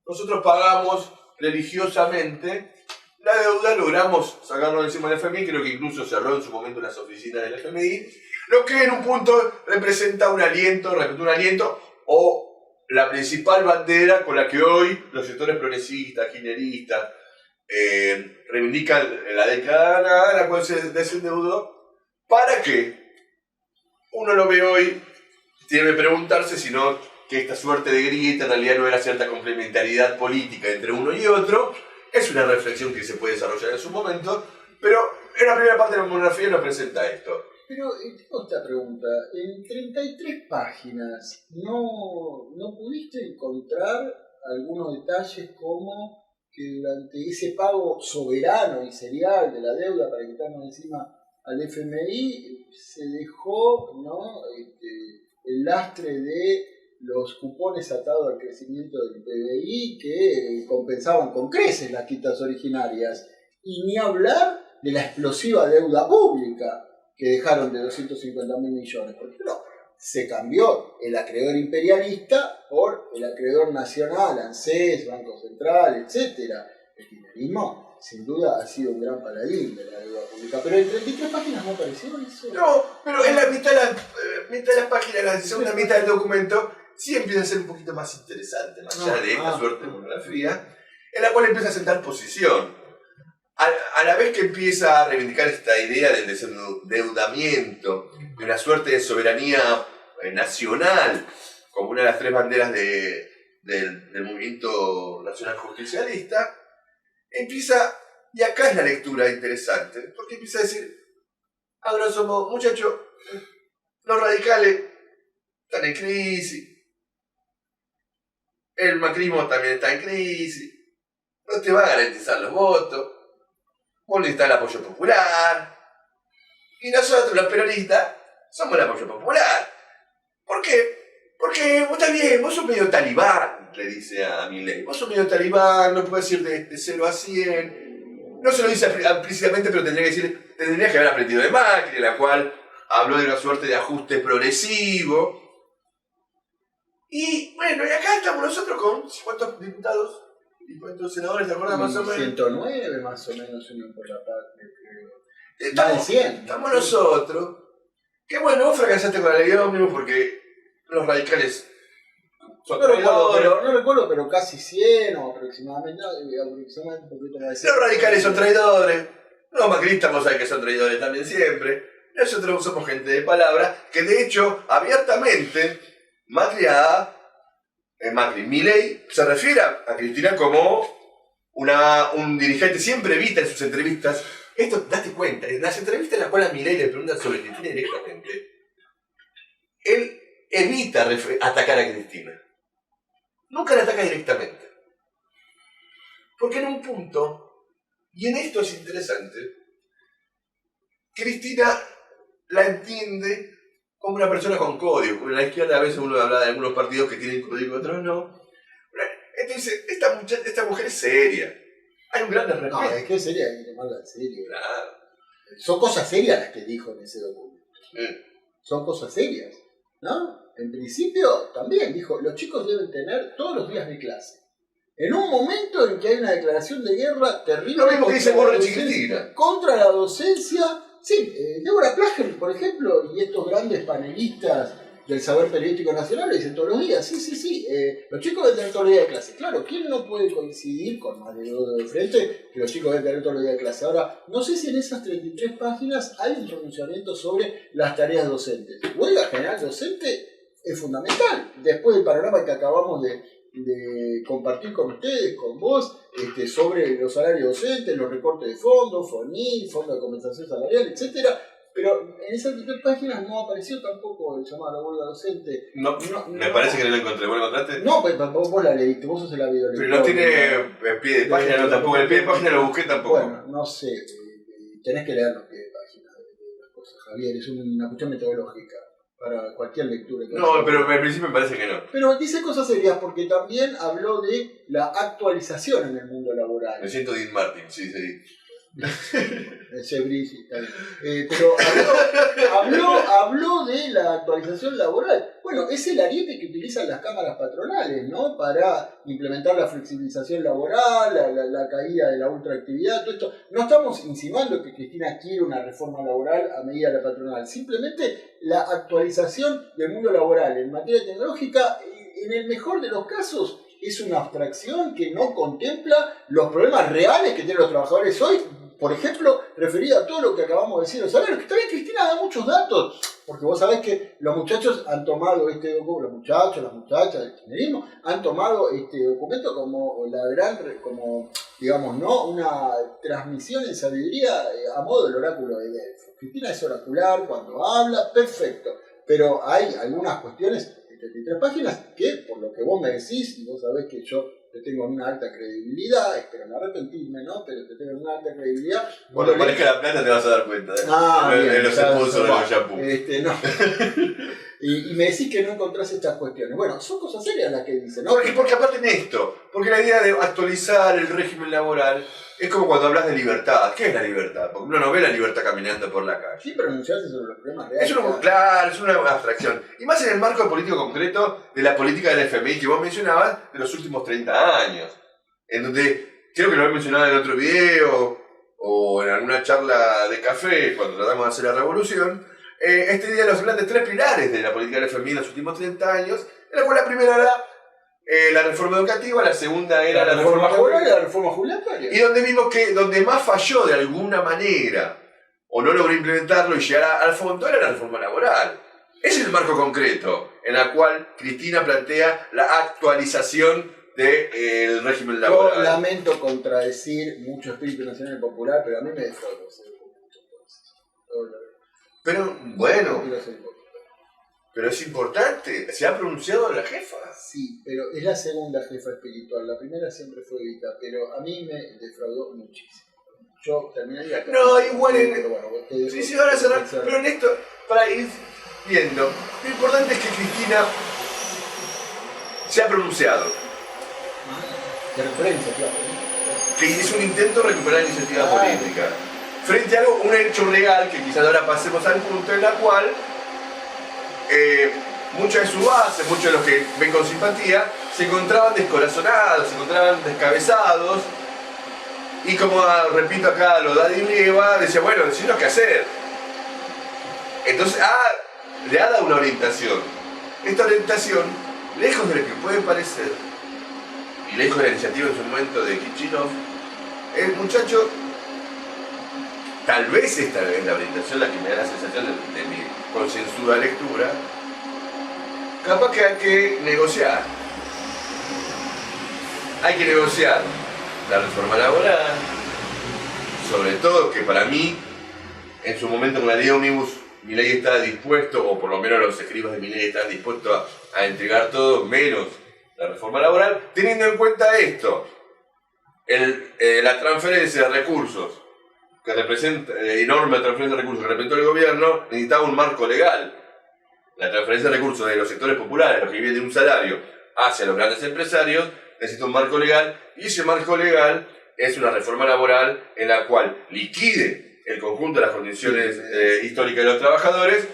nosotros pagamos religiosamente la deuda, logramos sacarlo de encima del FMI, creo que incluso cerró en su momento las oficinas del FMI, lo que en un punto representa un aliento o la principal bandera con la que hoy los sectores progresistas, kirchneristas, reivindican la década en la cual se desendeudó. ¿Para qué? Uno lo ve hoy, tiene que preguntarse si no que esta suerte de grieta en realidad no era cierta complementariedad política entre uno y otro. Es una reflexión que se puede desarrollar en su momento, pero en la primera parte de la monografía nos presenta esto. Pero tengo esta pregunta. En 33 páginas, ¿no pudiste encontrar algunos detalles como que durante ese pago soberano y serial de la deuda para quitarnos encima al FMI se dejó, ¿no?, el lastre de los cupones atados al crecimiento del PBI que compensaban con creces las quitas originarias? Y ni hablar de la explosiva deuda pública que dejaron de 250.000 millones. Porque no, se cambió el acreedor imperialista por el acreedor nacional, ANSES, Banco Central, etc. El kirchnerismo, sin duda, ha sido un gran paladín de la deuda pública. Pero en 33 páginas no apareció eso. No, pero en la mitad de las páginas, la segunda mitad del documento, sí empieza a ser un poquito más interesante, más allá de esta suerte de monografía, en la cual empieza a sentar posición. A la vez que empieza a reivindicar esta idea del desendeudamiento, de una suerte de soberanía nacional, como una de las 3 banderas del movimiento nacional justicialista, empieza, y acá es la lectura interesante, porque empieza a decir, a grosso modo, muchachos, los radicales están en crisis, el macrismo también está en crisis, no te va a garantizar los votos, vos necesitas el apoyo popular, y nosotros los peronistas somos el apoyo popular. ¿Por qué? Porque vos también, vos sos medio talibán, le dice a Milei, vos sos medio talibán, no puedes ir de 0 a 100, no se lo dice explícitamente, pero tendrías que haber aprendido de Macri, en la cual habló de una suerte de ajuste progresivo. Y bueno, y acá estamos nosotros con 50 diputados y cuántos senadores, ¿te acuerdas más o menos? 109 más o menos, uno por la patria, creo. Más de 100. Estamos nosotros. Que bueno, vos fracasaste con la ley de ómnibus porque los radicales son traidores. No recuerdo, pero casi 100 o aproximadamente un poquito más de 100. Los radicales son traidores. Los macristas vos sabés que son traidores también siempre. Nosotros somos gente de palabra, que de hecho, abiertamente, Milei se refiere a Cristina como un dirigente, siempre evita en sus entrevistas, esto date cuenta, en las entrevistas en las cuales a Milei le preguntan sobre Cristina directamente, él evita atacar a Cristina, nunca la ataca directamente, porque en un punto, y en esto es interesante, Cristina la entiende como una persona con código. En la izquierda a veces uno habla de algunos partidos que tienen código, otros no. Entonces, esta mujer es seria. Hay un gran respeto. No, es que es seria, hay que tomarla en serio. Claro. Son cosas serias las que dijo en ese documento. Son cosas serias, ¿no? En principio, también dijo, los chicos deben tener todos los días de clase. En un momento en que hay una declaración de guerra terrible... Lo mismo que dice Borges y Cristina. Contra la docencia... Sí, Débora Plager, por ejemplo, y estos grandes panelistas del saber periodístico nacional lo dicen todos los días. Sí. Los chicos deben tener todos los días de clase. Claro, ¿quién no puede coincidir con más de dos de frente que los chicos deben tener todos los días de clase? Ahora, no sé si en esas 33 páginas hay un pronunciamiento sobre las tareas docentes. Huelga general docente es fundamental. Después del panorama que acabamos de compartir con ustedes, con vos, sobre los salarios docentes, los recortes de fondos, FONIL, Fondo de Compensación Salarial, etcétera. Pero en esas 33 páginas no apareció tampoco el llamado a la huelga docente. No, me parece que no lo encontré. ¿Vos lo encontraste? No, pues vos la leíste, vos sos el avión. Pero no tiene pie de página, no, tampoco. El pie de página lo busqué tampoco. Bueno, no sé. Tenés que leer los pies de página de las cosas, Javier. Es una cuestión metodológica para cualquier lectura. No, pero al principio me parece que no. Pero dice cosas serias porque también habló de la actualización en el mundo laboral. Me siento Dean Martin, sí. Pero habló de la actualización laboral. Bueno, es el ariete que utilizan las cámaras patronales, ¿no? Para implementar la flexibilización laboral, la caída de la ultraactividad, todo esto. No estamos insinuando que Cristina quiere una reforma laboral a medida de la patronal. Simplemente la actualización del mundo laboral en materia tecnológica, en el mejor de los casos, es una abstracción que no contempla los problemas reales que tienen los trabajadores hoy por ejemplo, referido a todo lo que acabamos de decir los salarios, que también Cristina da muchos datos, porque vos sabés que los muchachos han tomado este documento, los muchachos, las muchachas del kirchnerismo, han tomado este documento como la gran, como, digamos, ¿no? Una transmisión en sabiduría a modo del oráculo de Delfos. Cristina es oracular cuando habla, perfecto, pero hay algunas cuestiones de 33 páginas que, por lo que vos me decís, y vos sabés que yo te tengo una alta credibilidad, espero no arrepentirme, ¿no? Pero te tengo una alta credibilidad. Cuando aparezca la plata te vas a dar cuenta. Bien, los sponsors de los shampoo. No. y me decís que no encontrás estas cuestiones. Bueno, son cosas serias las que dicen, ¿no? Porque aparte en esto, porque la idea de actualizar el régimen laboral es como cuando hablas de libertad. ¿Qué es la libertad? Porque uno no ve la libertad caminando por la calle. Sí, pero enunciarse sobre los problemas reales. Claro, es una abstracción. Y más en el marco político concreto de la política del FMI que vos mencionabas de los últimos 30 años. En donde, creo que lo he mencionado en otro video o en alguna charla de café cuando tratamos de hacer la revolución, esta idea de los grandes 3 pilares de la política del FMI en los últimos 30 años, en la cual la primera era la reforma educativa, la segunda era la reforma laboral y la reforma jubilatoria. Y donde vimos que donde más falló de alguna manera o no logró implementarlo y llegar al fondo era la reforma laboral. Ese es el marco concreto en el cual Cristina plantea la actualización del régimen laboral. Yo lamento contradecir mucho espíritu nacional y popular, pero a mí me defraudó ese documento. Pero bueno, pero es importante, se ha pronunciado la jefa. Sí, pero es la segunda jefa espiritual, la primera siempre fue Evita, pero a mí me defraudó muchísimo. Yo terminaría acá. No, igual en... Pero bueno, sí, van a cerrar, pero en esto, para ir viendo, lo importante es que Cristina se ha pronunciado. De referencia, claro. Que hizo un intento de recuperar la iniciativa política. Frente a un hecho legal, que quizás ahora pasemos al punto en la cual mucha de su base, muchos de los que ven con simpatía, se encontraban descorazonados, se encontraban descabezados, y como repito acá lo da Eva, decía, bueno, decinos qué hacer. Entonces le ha dado una orientación. Esta orientación, lejos de lo que puede parecer, y lejos de la iniciativa en su momento de Kichilov, el muchacho, tal vez esta es la orientación la que me da la sensación de mi concienzuda lectura, capaz que hay que negociar. Hay que negociar la reforma laboral, sobre todo que para mí, en su momento con la ley Omnibus, Milei estaba dispuesto, o por lo menos los escribas de Milei estaban dispuestos a entregar todo menos la reforma laboral, teniendo en cuenta esto, la transferencia de recursos, que representa, enorme transferencia de recursos que representó el gobierno, necesitaba un marco legal. La transferencia de recursos de los sectores populares, los que viven de un salario, hacia los grandes empresarios, necesita un marco legal, y ese marco legal es una reforma laboral en la cual liquide el conjunto de las condiciones históricas de los trabajadores,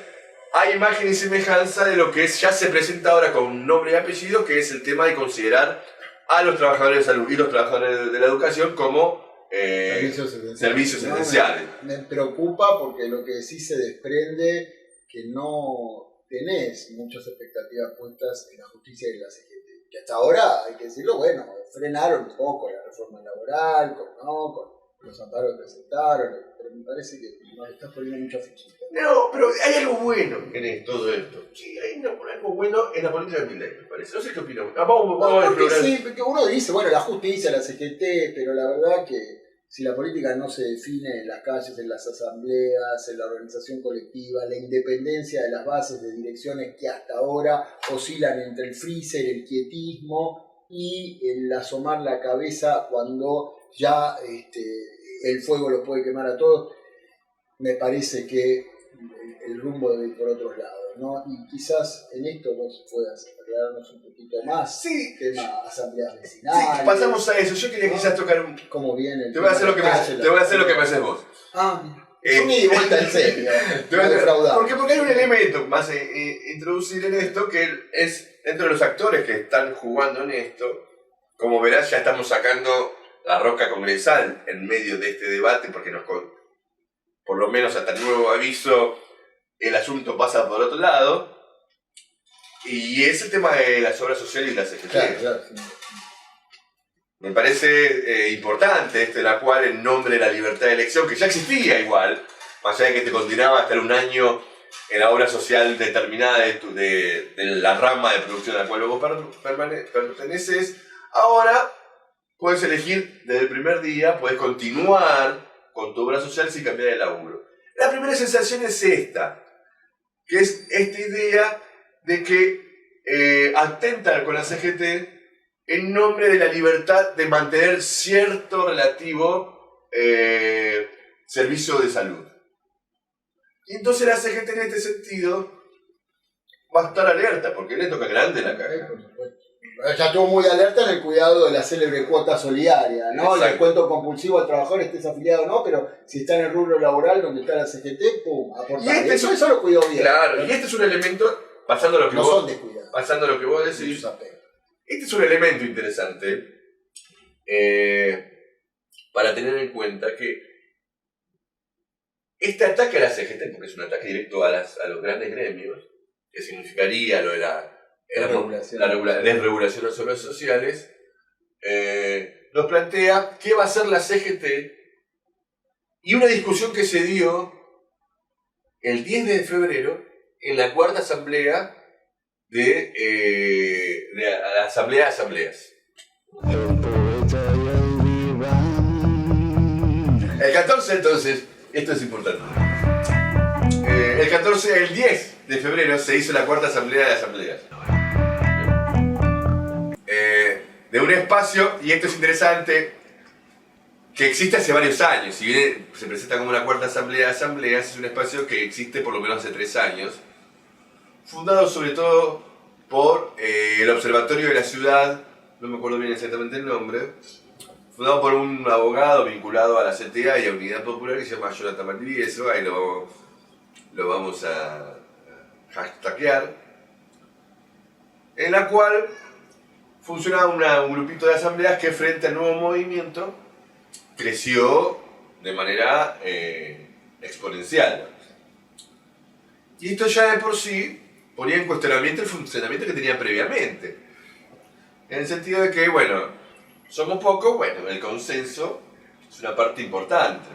a imagen y semejanza de lo que ya se presenta ahora con nombre y apellido, que es el tema de considerar a los trabajadores de salud y los trabajadores de la educación como servicios esenciales. Me preocupa porque lo que sí se desprende que no tenés muchas expectativas puestas en la justicia y en la CGT. Que hasta ahora, hay que decirlo, bueno, frenaron un poco la reforma laboral, con los amparos que presentaron, pero me parece que nos estás poniendo mucha fichita. No, pero hay algo bueno en todo esto. Sí, hay algo bueno en la política de Milei, me parece. No sé qué opinas. Vamos a explorar. Sí, porque uno dice, bueno, la justicia, la CGT, pero la verdad que si la política no se define en las calles, en las asambleas, en la organización colectiva, la independencia de las bases de direcciones que hasta ahora oscilan entre el freezer, el quietismo y el asomar la cabeza cuando ya el fuego lo puede quemar a todos, me parece que el rumbo debe ir por otros lados, ¿no? Y quizás en esto vos puedas aclararnos un poquito más. Sí. Tema asambleas vecinales. Sí, pasamos a eso. Yo quería quizás tocar un... ¿Cómo viene? Te voy a hacer lo que me haces vos. Yo me di vuelta en serio. Porque hay un elemento más introducir en esto que es dentro de los actores que están jugando en esto. Como verás, ya estamos sacando la rosca congresal en medio de este debate porque por lo menos hasta el nuevo aviso el asunto pasa por otro lado y es el tema de las obras sociales y las secretarías. Claro, sí. Me parece importante esto, en la cual en nombre de la libertad de elección, que ya existía igual, más allá de que te continuaba a estar un año en la obra social determinada de la rama de producción a la cual vos perteneces, ahora puedes elegir desde el primer día, puedes continuar con tu obra social sin cambiar de laburo. La primera sensación es esta, que es esta idea de que atentan con la CGT en nombre de la libertad de mantener cierto relativo servicio de salud. Y entonces la CGT en este sentido va a estar alerta, porque le toca grande la caja. Ya estuvo muy alerta en el cuidado de la célebre cuota solidaria, ¿no? El descuento compulsivo al trabajador, estés afiliado o no, pero si está en el rubro laboral donde está la CGT, ¡pum! Aportar. Y eso lo cuidó bien. Claro, y este es un elemento, pasando a lo que no vos, son descuidados. Pasando a lo que vos decís, este es un elemento interesante para tener en cuenta que este ataque a la CGT, porque es un ataque directo a los grandes gremios, que significaría lo de la desregulación de los servicios sociales, nos plantea qué va a hacer la CGT y una discusión que se dio el 10 de febrero en la cuarta asamblea de la asamblea de asambleas. El 14 entonces, esto es importante, el 10 de febrero se hizo la cuarta asamblea de asambleas. De un espacio, y esto es interesante, que existe hace varios años. Si bien se presenta como una cuarta asamblea de asambleas, es un espacio que existe por lo menos hace 3 años, fundado sobre todo por el Observatorio de la Ciudad, no me acuerdo bien exactamente el nombre, fundado por un abogado vinculado a la CTA y a Unidad Popular que se llama Jonathan Valdivieso, ahí lo vamos a hashtaguear, en la cual funcionaba un grupito de asambleas que frente al nuevo movimiento creció de manera exponencial. Y esto ya de por sí ponía en cuestionamiento el funcionamiento que tenía previamente. En el sentido de que, bueno, somos pocos, bueno, el consenso es una parte importante.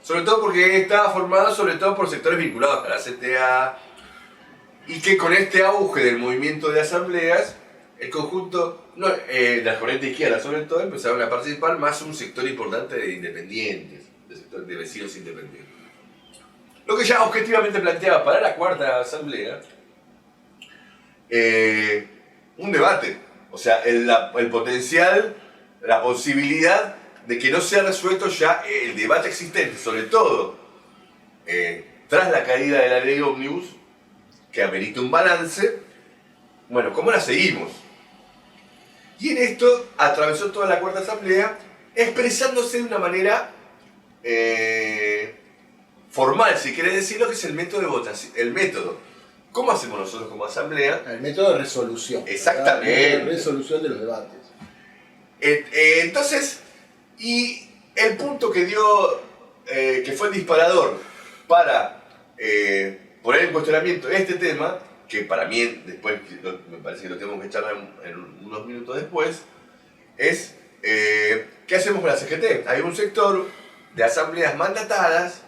Sobre todo porque estaba formado sobre todo por sectores vinculados a la CTA y que con este auge del movimiento de asambleas, el conjunto, de la corriente izquierda sobre todo, empezaron a participar más un sector importante de independientes, de vecinos independientes. Lo que ya objetivamente planteaba para la cuarta asamblea un debate, o sea, el potencial, la posibilidad de que no sea resuelto ya el debate existente, sobre todo tras la caída de la ley Ómnibus, que amerita un balance. Bueno, ¿cómo la seguimos? Y en esto atravesó toda la cuarta asamblea expresándose de una manera formal, si querés decirlo, que es el método de votación, el método. ¿Cómo hacemos nosotros como asamblea? El método de resolución. Exactamente. La resolución de los debates. Entonces, y el punto que dio, que fue el disparador para poner en cuestionamiento este tema, que para mí después me parece que lo tenemos que echar en unos minutos después, es ¿qué hacemos con la CGT? Hay un sector de asambleas mandatadas,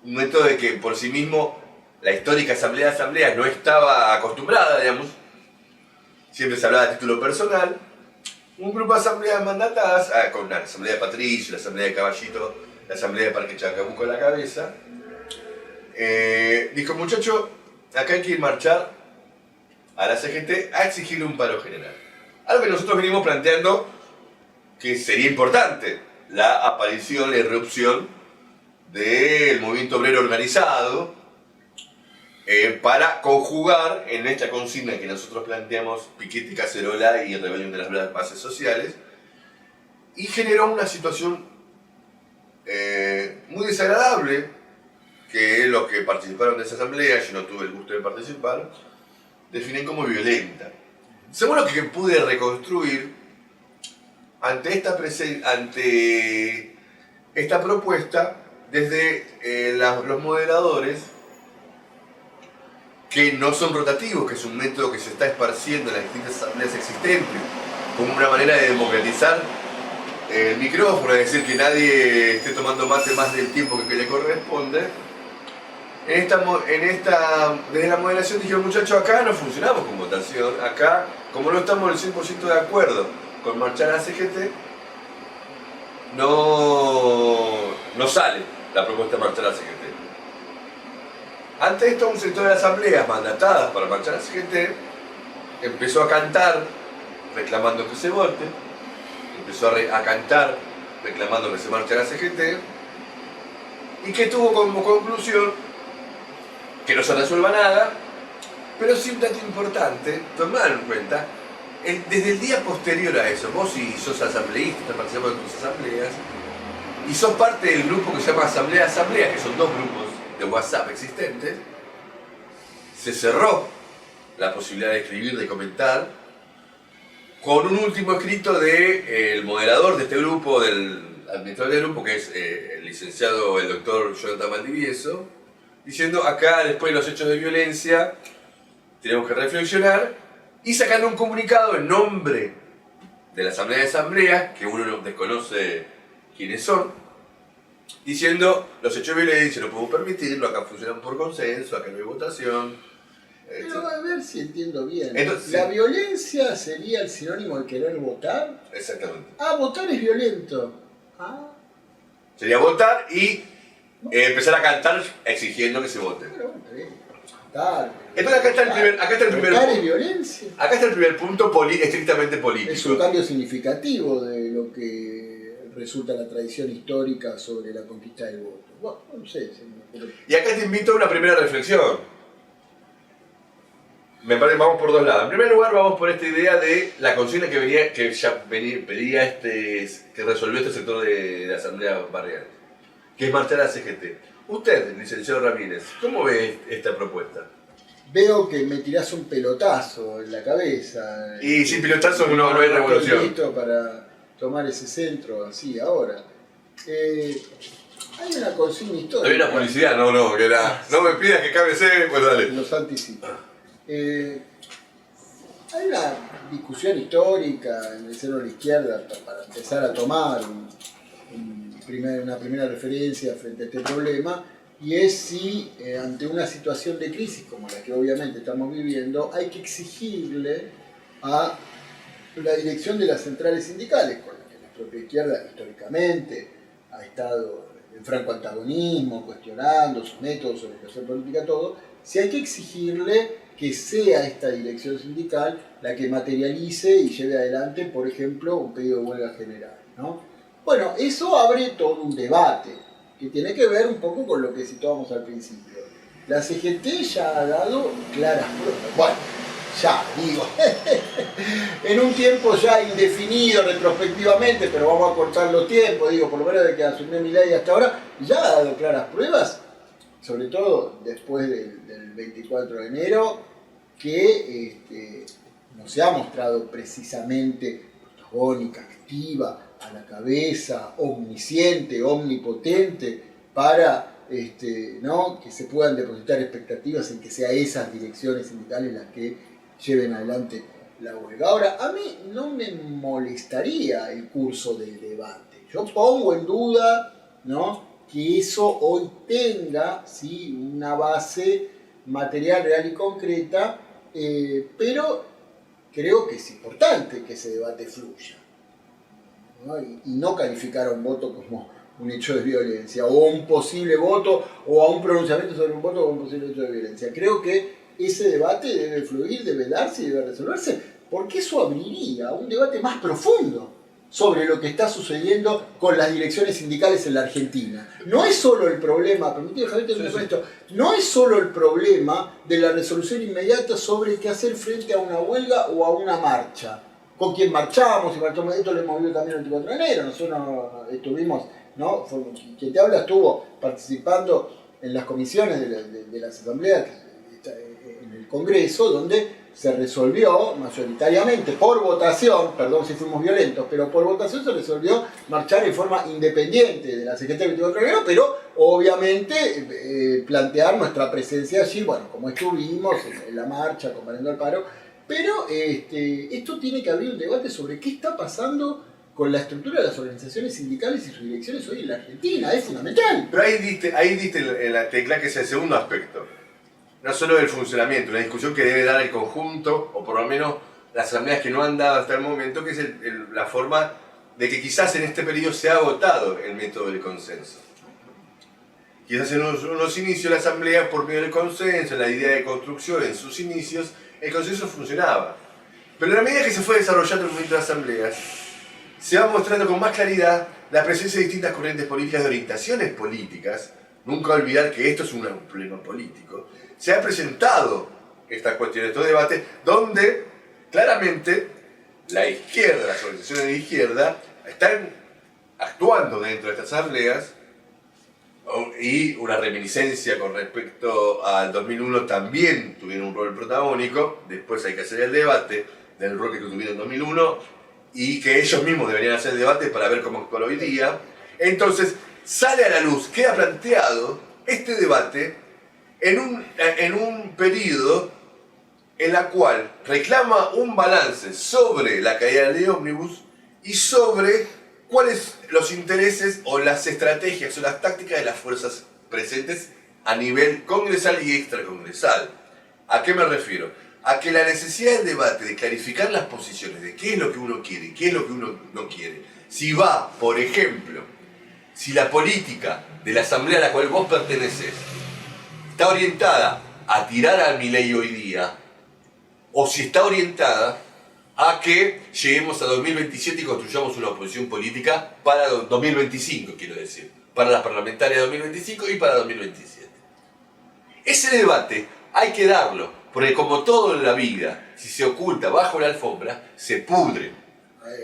un método de que por sí mismo la histórica asamblea de asambleas no estaba acostumbrada, digamos, siempre se hablaba de título personal. Un grupo de asambleas mandatadas, con la asamblea de Patricio, la asamblea de Caballito, la asamblea de Parque Chacabuco a la cabeza, dijo, muchacho, acá hay que ir marchar a la CGT a exigir un paro general. Algo que nosotros venimos planteando que sería importante, la aparición, la irrupción del movimiento obrero organizado, para conjugar en esta consigna que nosotros planteamos piquete, cacerola y rebelión de las bases sociales, y generó una situación muy desagradable que los que participaron de esa asamblea, yo no tuve el gusto de participar, definen como violenta. Según lo que pude reconstruir, ante esta propuesta, desde los moderadores, que no son rotativos, que es un método que se está esparciendo en las distintas asambleas existentes, como una manera de democratizar el micrófono, es decir, que nadie esté tomando mate más del tiempo que le corresponde. Desde la moderación dijeron, muchachos, acá no funcionamos con votación, acá, como no estamos el 100% de acuerdo con marchar a la CGT, no sale la propuesta de marchar a la CGT. Ante esto, un sector de las asambleas mandatadas para marchar a la CGT empezó a cantar reclamando que se vote, empezó a cantar reclamando que se marche a la CGT, y que tuvo como conclusión que no se resuelva nada, pero sí un dato importante, tomar en cuenta, desde el día posterior a eso, vos si sos asambleísta, estás participando en tus asambleas, y sos parte del grupo que se llama Asamblea, que son 2 grupos de WhatsApp existentes, se cerró la posibilidad de escribir, de comentar, con un último escrito del moderador de este grupo, del administrador del grupo, que es el licenciado, el doctor Jonathan Valdivieso, diciendo acá, después de los hechos de violencia, tenemos que reflexionar, y sacando un comunicado en nombre de la Asamblea de Asambleas, que uno no desconoce quiénes son, diciendo, los hechos de violencia no podemos permitirlo, acá funcionan por consenso, acá no hay votación. Pero a ver si entiendo bien. Entonces, ¿La violencia sería el sinónimo de querer votar? Exactamente. Ah, votar es violento. Ah. Sería votar y empezar a cantar exigiendo que se vote. Pero, cantar. Entonces acá está el primer ¿Votar es punto. violencia? Acá está el primer punto estrictamente político. Es un cambio significativo de lo que resulta la tradición histórica sobre la conquista del voto. Bueno, no sé. Y acá te invito a una primera reflexión. Me parece que vamos por 2 lados. En primer lugar, vamos por esta idea de la consigna que pedía que resolvió este sector de la Asamblea Barrial, que es marchar a la CGT. Usted, licenciado Ramírez, ¿cómo ve esta propuesta? Veo que me tirás un pelotazo en la cabeza. Y sin pelotazo no hay revolución. Estoy listo para tomar ese centro así ahora. Hay una consigna histórica. Hay una publicidad, no me pidas que cabece, pues dale. Los anticipo. Hay una discusión histórica en el seno de la izquierda para empezar a tomar una primera referencia frente a este problema, y es si ante una situación de crisis como la que obviamente estamos viviendo hay que exigirle a la dirección de las centrales sindicales, con las que la propia izquierda históricamente ha estado en franco antagonismo, cuestionando sus métodos sobre hacer política, todo, si hay que exigirle que sea esta dirección sindical la que materialice y lleve adelante, por ejemplo, un pedido de huelga general, ¿no? Bueno, eso abre todo un debate que tiene que ver un poco con lo que situábamos al principio. La CGT ya ha dado claras pruebas. Bueno, ya, digo, en un tiempo ya indefinido retrospectivamente, pero vamos a cortar los tiempos, digo, por lo menos de que asumió Milei hasta ahora, ya ha dado claras pruebas, sobre todo después del 24 de enero, que no se ha mostrado precisamente protagónica, activa, a la cabeza, omnisciente, omnipotente, para ¿no? que se puedan depositar expectativas en que sean esas direcciones sindicales las que lleven adelante la huelga. Ahora, a mí no me molestaría el curso del debate. Yo pongo en duda, ¿no?, que eso hoy tenga, ¿sí?, una base material, real y concreta, pero creo que es importante que ese debate fluya, ¿no? Y no calificar a un voto como un hecho de violencia, o un posible voto, o a un pronunciamiento sobre un voto como un posible hecho de violencia. Creo que ese debate debe fluir, debe darse y debe resolverse, porque eso abriría un debate más profundo sobre lo que está sucediendo con las direcciones sindicales en la Argentina. No es solo el problema, permíteme Javier terminar esto, no es solo el problema de la resolución inmediata sobre qué hacer frente a una huelga o a una marcha. Con quien marchamos, y marchamos, esto lo hemos visto también el 24 de enero, nosotros estuvimos, ¿no? Quien te habla estuvo participando en las comisiones de las asambleas en el Congreso, donde se resolvió mayoritariamente por votación, perdón si fuimos violentos, pero por votación se resolvió marchar en forma independiente de la CGT 24 de enero, pero obviamente plantear nuestra presencia allí, bueno, como estuvimos en la marcha, acompañando al paro, pero esto tiene que abrir un debate sobre qué está pasando con la estructura de las organizaciones sindicales y sus direcciones hoy en la Argentina. Es fundamental. Pero ahí diste en la tecla, que es el segundo aspecto. No solo del funcionamiento, una discusión que debe dar el conjunto, o por lo menos las asambleas que no han dado hasta el momento, que es la forma de que quizás en este periodo se ha agotado el método del consenso. Quizás en unos inicios la asamblea, por medio del consenso, la idea de construcción, en sus inicios, el consenso funcionaba. Pero en la medida que se fue desarrollando el movimiento de asambleas, se va mostrando con más claridad la presencia de distintas corrientes políticas, de orientaciones políticas. Nunca olvidar que esto es un pleno político. Se han presentado estas cuestiones, estos debates, donde claramente la izquierda, las organizaciones de izquierda, están actuando dentro de estas asambleas, y una reminiscencia con respecto al 2001 también tuvieron un rol protagónico. Después hay que hacer el debate del rol que tuvieron en 2001 y que ellos mismos deberían hacer el debate para ver cómo actuar hoy día. Entonces sale a la luz, queda planteado este debate en un periodo en la cual reclama un balance sobre la caída de la ley ómnibus y sobre cuáles los intereses o las estrategias o las tácticas de las fuerzas presentes a nivel congresal y extracongresal. ¿A qué me refiero? A que la necesidad del debate, de clarificar las posiciones, de qué es lo que uno quiere y qué es lo que uno no quiere. Si va, por ejemplo, si la política de la asamblea a la cual vos pertenecés está orientada a tirar a Milei hoy día, o si está orientada a que lleguemos a 2027 y construyamos una oposición política para 2025, quiero decir, para las parlamentarias de 2025 y para 2027. Ese debate hay que darlo, porque como todo en la vida, si se oculta bajo la alfombra, se pudre.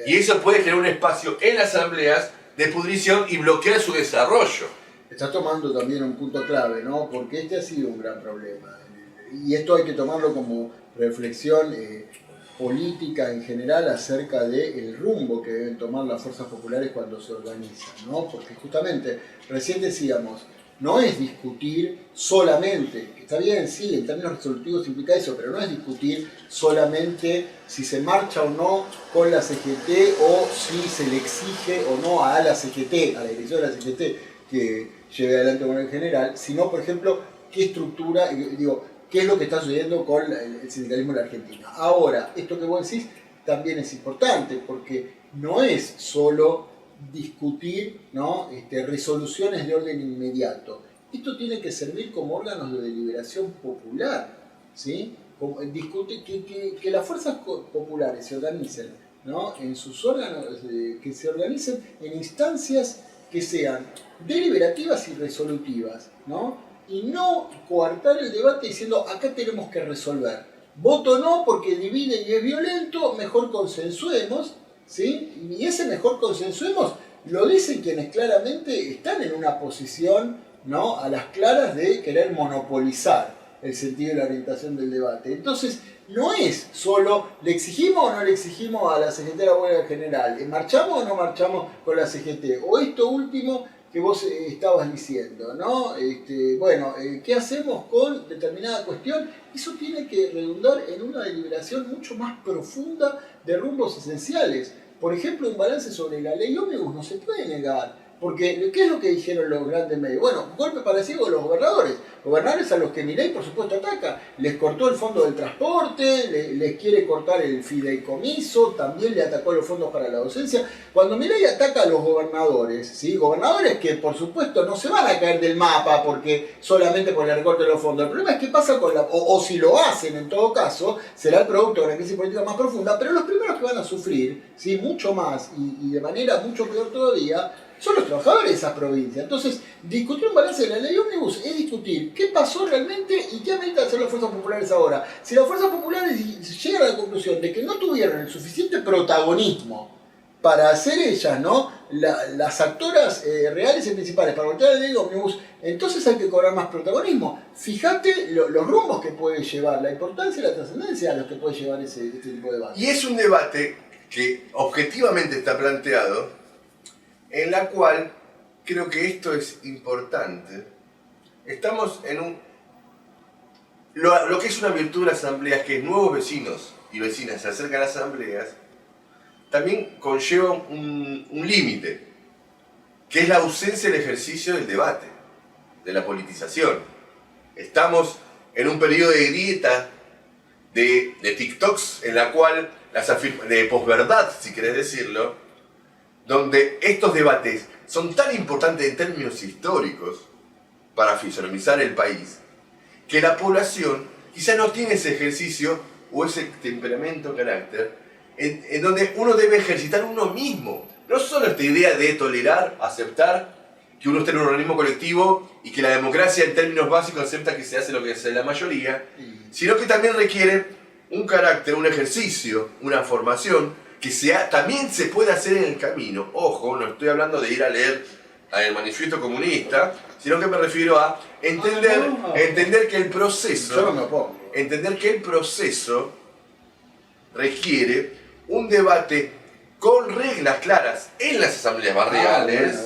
Y eso puede generar un espacio en las asambleas de pudrición y bloquear su desarrollo. Está tomando también un punto clave, ¿no? Porque este ha sido un gran problema. Y esto hay que tomarlo como reflexión política en general acerca del rumbo que deben tomar las fuerzas populares cuando se organizan, ¿no? Porque justamente, recién decíamos, no es discutir solamente, que está bien, sí, en términos resolutivos implica eso, pero no es discutir solamente si se marcha o no con la CGT o si se le exige o no a la CGT, a la dirección de la CGT, que lleve adelante con el general, sino, por ejemplo, qué estructura, qué es lo que está sucediendo con el sindicalismo en la Argentina. Ahora, esto que vos decís también es importante, porque no es solo discutir, ¿no? Resoluciones de orden inmediato. Esto tiene que servir como órganos de deliberación popular, ¿sí? Que las fuerzas populares se organicen, ¿no? En sus órganos, que se organicen en instancias que sean deliberativas y resolutivas, ¿no? Y no coartar el debate diciendo acá tenemos que resolver. Voto no porque divide y es violento, mejor consensuemos, ¿sí? Y ese mejor consensuemos lo dicen quienes claramente están en una posición, ¿no? A las claras de querer monopolizar el sentido y la orientación del debate. Entonces, no es solo le exigimos o no le exigimos a la CGT de la huelga general, marchamos o no marchamos con la CGT, o esto último que vos estabas diciendo, ¿no? ¿Qué hacemos con determinada cuestión? Eso tiene que redundar en una deliberación mucho más profunda de rumbos esenciales. Por ejemplo, un balance sobre la ley ómnibus no se puede negar. Porque, ¿qué es lo que dijeron los grandes medios? Bueno, golpe parecido a los gobernadores a los que Milei, por supuesto, ataca. Les cortó el fondo del transporte, les quiere cortar el fideicomiso, también le atacó los fondos para la docencia. Cuando Milei ataca a los gobernadores, ¿sí? Gobernadores que, por supuesto, no se van a caer del mapa porque solamente por el recorte de los fondos. El problema es qué pasa con o si lo hacen, en todo caso, será el producto de una crisis política más profunda, pero los primeros que van a sufrir, ¿sí? Mucho más y de manera mucho peor todavía, son los trabajadores de esas provincias. Entonces, discutir un balance de la ley ómnibus es discutir qué pasó realmente y qué amerita hacer las fuerzas populares ahora. Si las fuerzas populares llegan a la conclusión de que no tuvieron el suficiente protagonismo para ser ellas, ¿no? Las actoras reales y principales para voltear la ley ómnibus, entonces hay que cobrar más protagonismo. Fíjate los rumbos que puede llevar, la importancia y la trascendencia a los que puede llevar este tipo de debate. Y es un debate que objetivamente está planteado, en la cual creo que esto es importante. Estamos en lo que es una virtud de las asambleas, que nuevos vecinos y vecinas se acercan a las asambleas también conlleva un límite, que es la ausencia del ejercicio del debate, de la politización. Estamos en un periodo de grieta, de TikToks, en la cual, de posverdad, si querés decirlo, donde estos debates son tan importantes en términos históricos para fisonomizar el país, que la población quizá no tiene ese ejercicio o ese temperamento, carácter, en donde uno debe ejercitar uno mismo. No solo esta idea de tolerar, aceptar que uno esté en un organismo colectivo y que la democracia en términos básicos acepta que se hace lo que hace la mayoría, sino que también requiere un carácter, un ejercicio, una formación que también se puede hacer en el camino. Ojo, no estoy hablando de ir a leer el manifiesto comunista, sino que me refiero a entender que el proceso, requiere un debate con reglas claras en las asambleas barriales,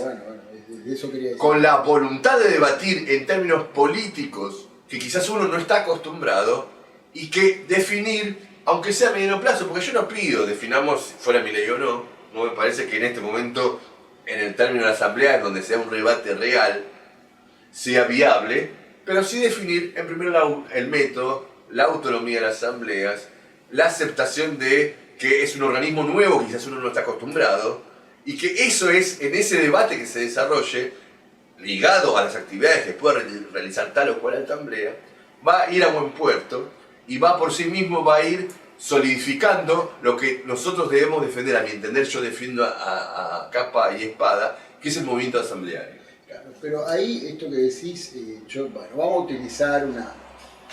eso quería decir. con la voluntad de debatir en términos políticos que quizás uno no está acostumbrado, y que definir, aunque sea a mediano plazo, porque yo no pido definamos si fuera mi ley o no, no me parece que en este momento, en el término de la asamblea, en donde sea un debate real, sea viable, pero sí definir en primer lugar el método, la autonomía de las asambleas, la aceptación de que es un organismo nuevo que quizás uno no está acostumbrado, y que eso es, en ese debate que se desarrolle, ligado a las actividades que pueda realizar tal o cual asamblea, va a ir a buen puerto y por sí mismo va a ir solidificando lo que nosotros debemos defender. A mi entender, yo defiendo a capa y espada, que es el movimiento asambleario. Claro, pero ahí esto que decís, vamos a utilizar una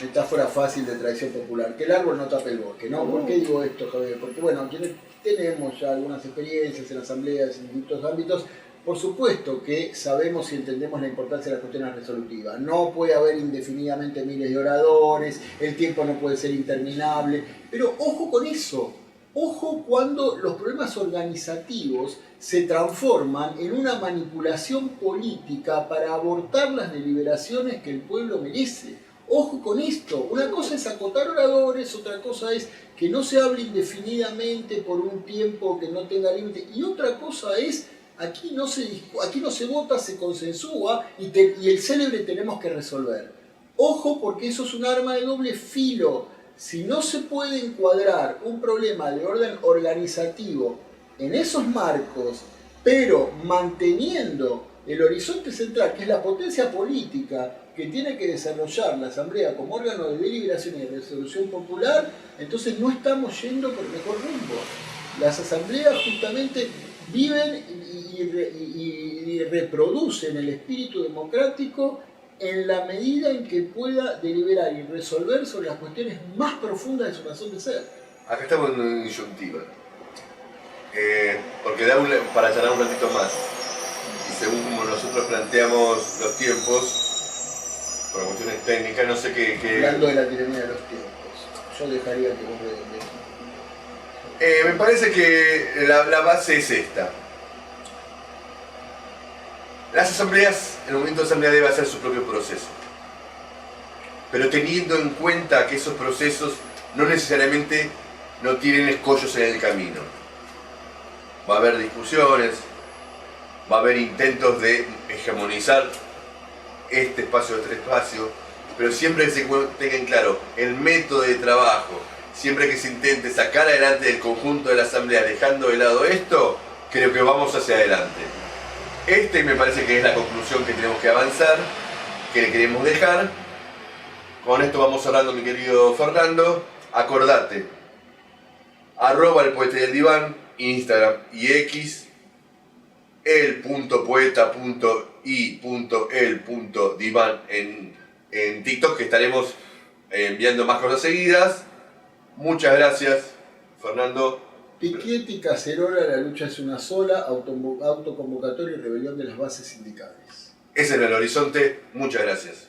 metáfora fácil de tradición popular, que el árbol no tape el bosque, ¿no? ¿Por qué digo esto, Javier? Porque quienes tenemos ya algunas experiencias en asambleas, en distintos ámbitos, por supuesto que sabemos y entendemos la importancia de las cuestiones resolutivas. No puede haber indefinidamente miles de oradores, el tiempo no puede ser interminable, pero ojo con eso. Ojo cuando los problemas organizativos se transforman en una manipulación política para abortar las deliberaciones que el pueblo merece. Ojo con esto. Una cosa es acotar oradores, otra cosa es que no se hable indefinidamente por un tiempo que no tenga límite, y otra cosa es aquí no se vota, se consensúa y el célebre tenemos que resolver. Ojo, porque eso es un arma de doble filo. Si no se puede encuadrar un problema de orden organizativo en esos marcos, pero manteniendo el horizonte central, que es la potencia política que tiene que desarrollar la Asamblea como órgano de deliberación y de resolución popular, entonces no estamos yendo por el mejor rumbo. Las asambleas justamente viven y reproducen el espíritu democrático en la medida en que pueda deliberar y resolver sobre las cuestiones más profundas de su razón de ser. Acá estamos en una disyuntiva, porque para charlar un ratito más, y según como nosotros planteamos los tiempos, por cuestiones técnicas, no sé qué... Hablando de la tiranía de los tiempos, yo dejaría que vos me parece que la base es esta. Las asambleas, el movimiento de asamblea debe hacer su propio proceso, pero teniendo en cuenta que esos procesos no necesariamente no tienen escollos en el camino. Va a haber discusiones, va a haber intentos de hegemonizar este espacio de otro espacio, pero siempre que se tenga en claro el método de trabajo, siempre que se intente sacar adelante el conjunto de la asamblea dejando de lado esto, creo que vamos hacia adelante. Me parece que es la conclusión que tenemos que avanzar, que le queremos dejar. Con esto vamos cerrando, mi querido Fernando. Acordate, @el poeta y el diván, Instagram y X, el.poeta.y.el.diván en TikTok, que estaremos enviando más cosas seguidas. Muchas gracias, Fernando. Piquete y Cacerola, la lucha es una sola, autoconvocatoria y rebelión de las bases sindicales. Ese es el horizonte. Muchas gracias.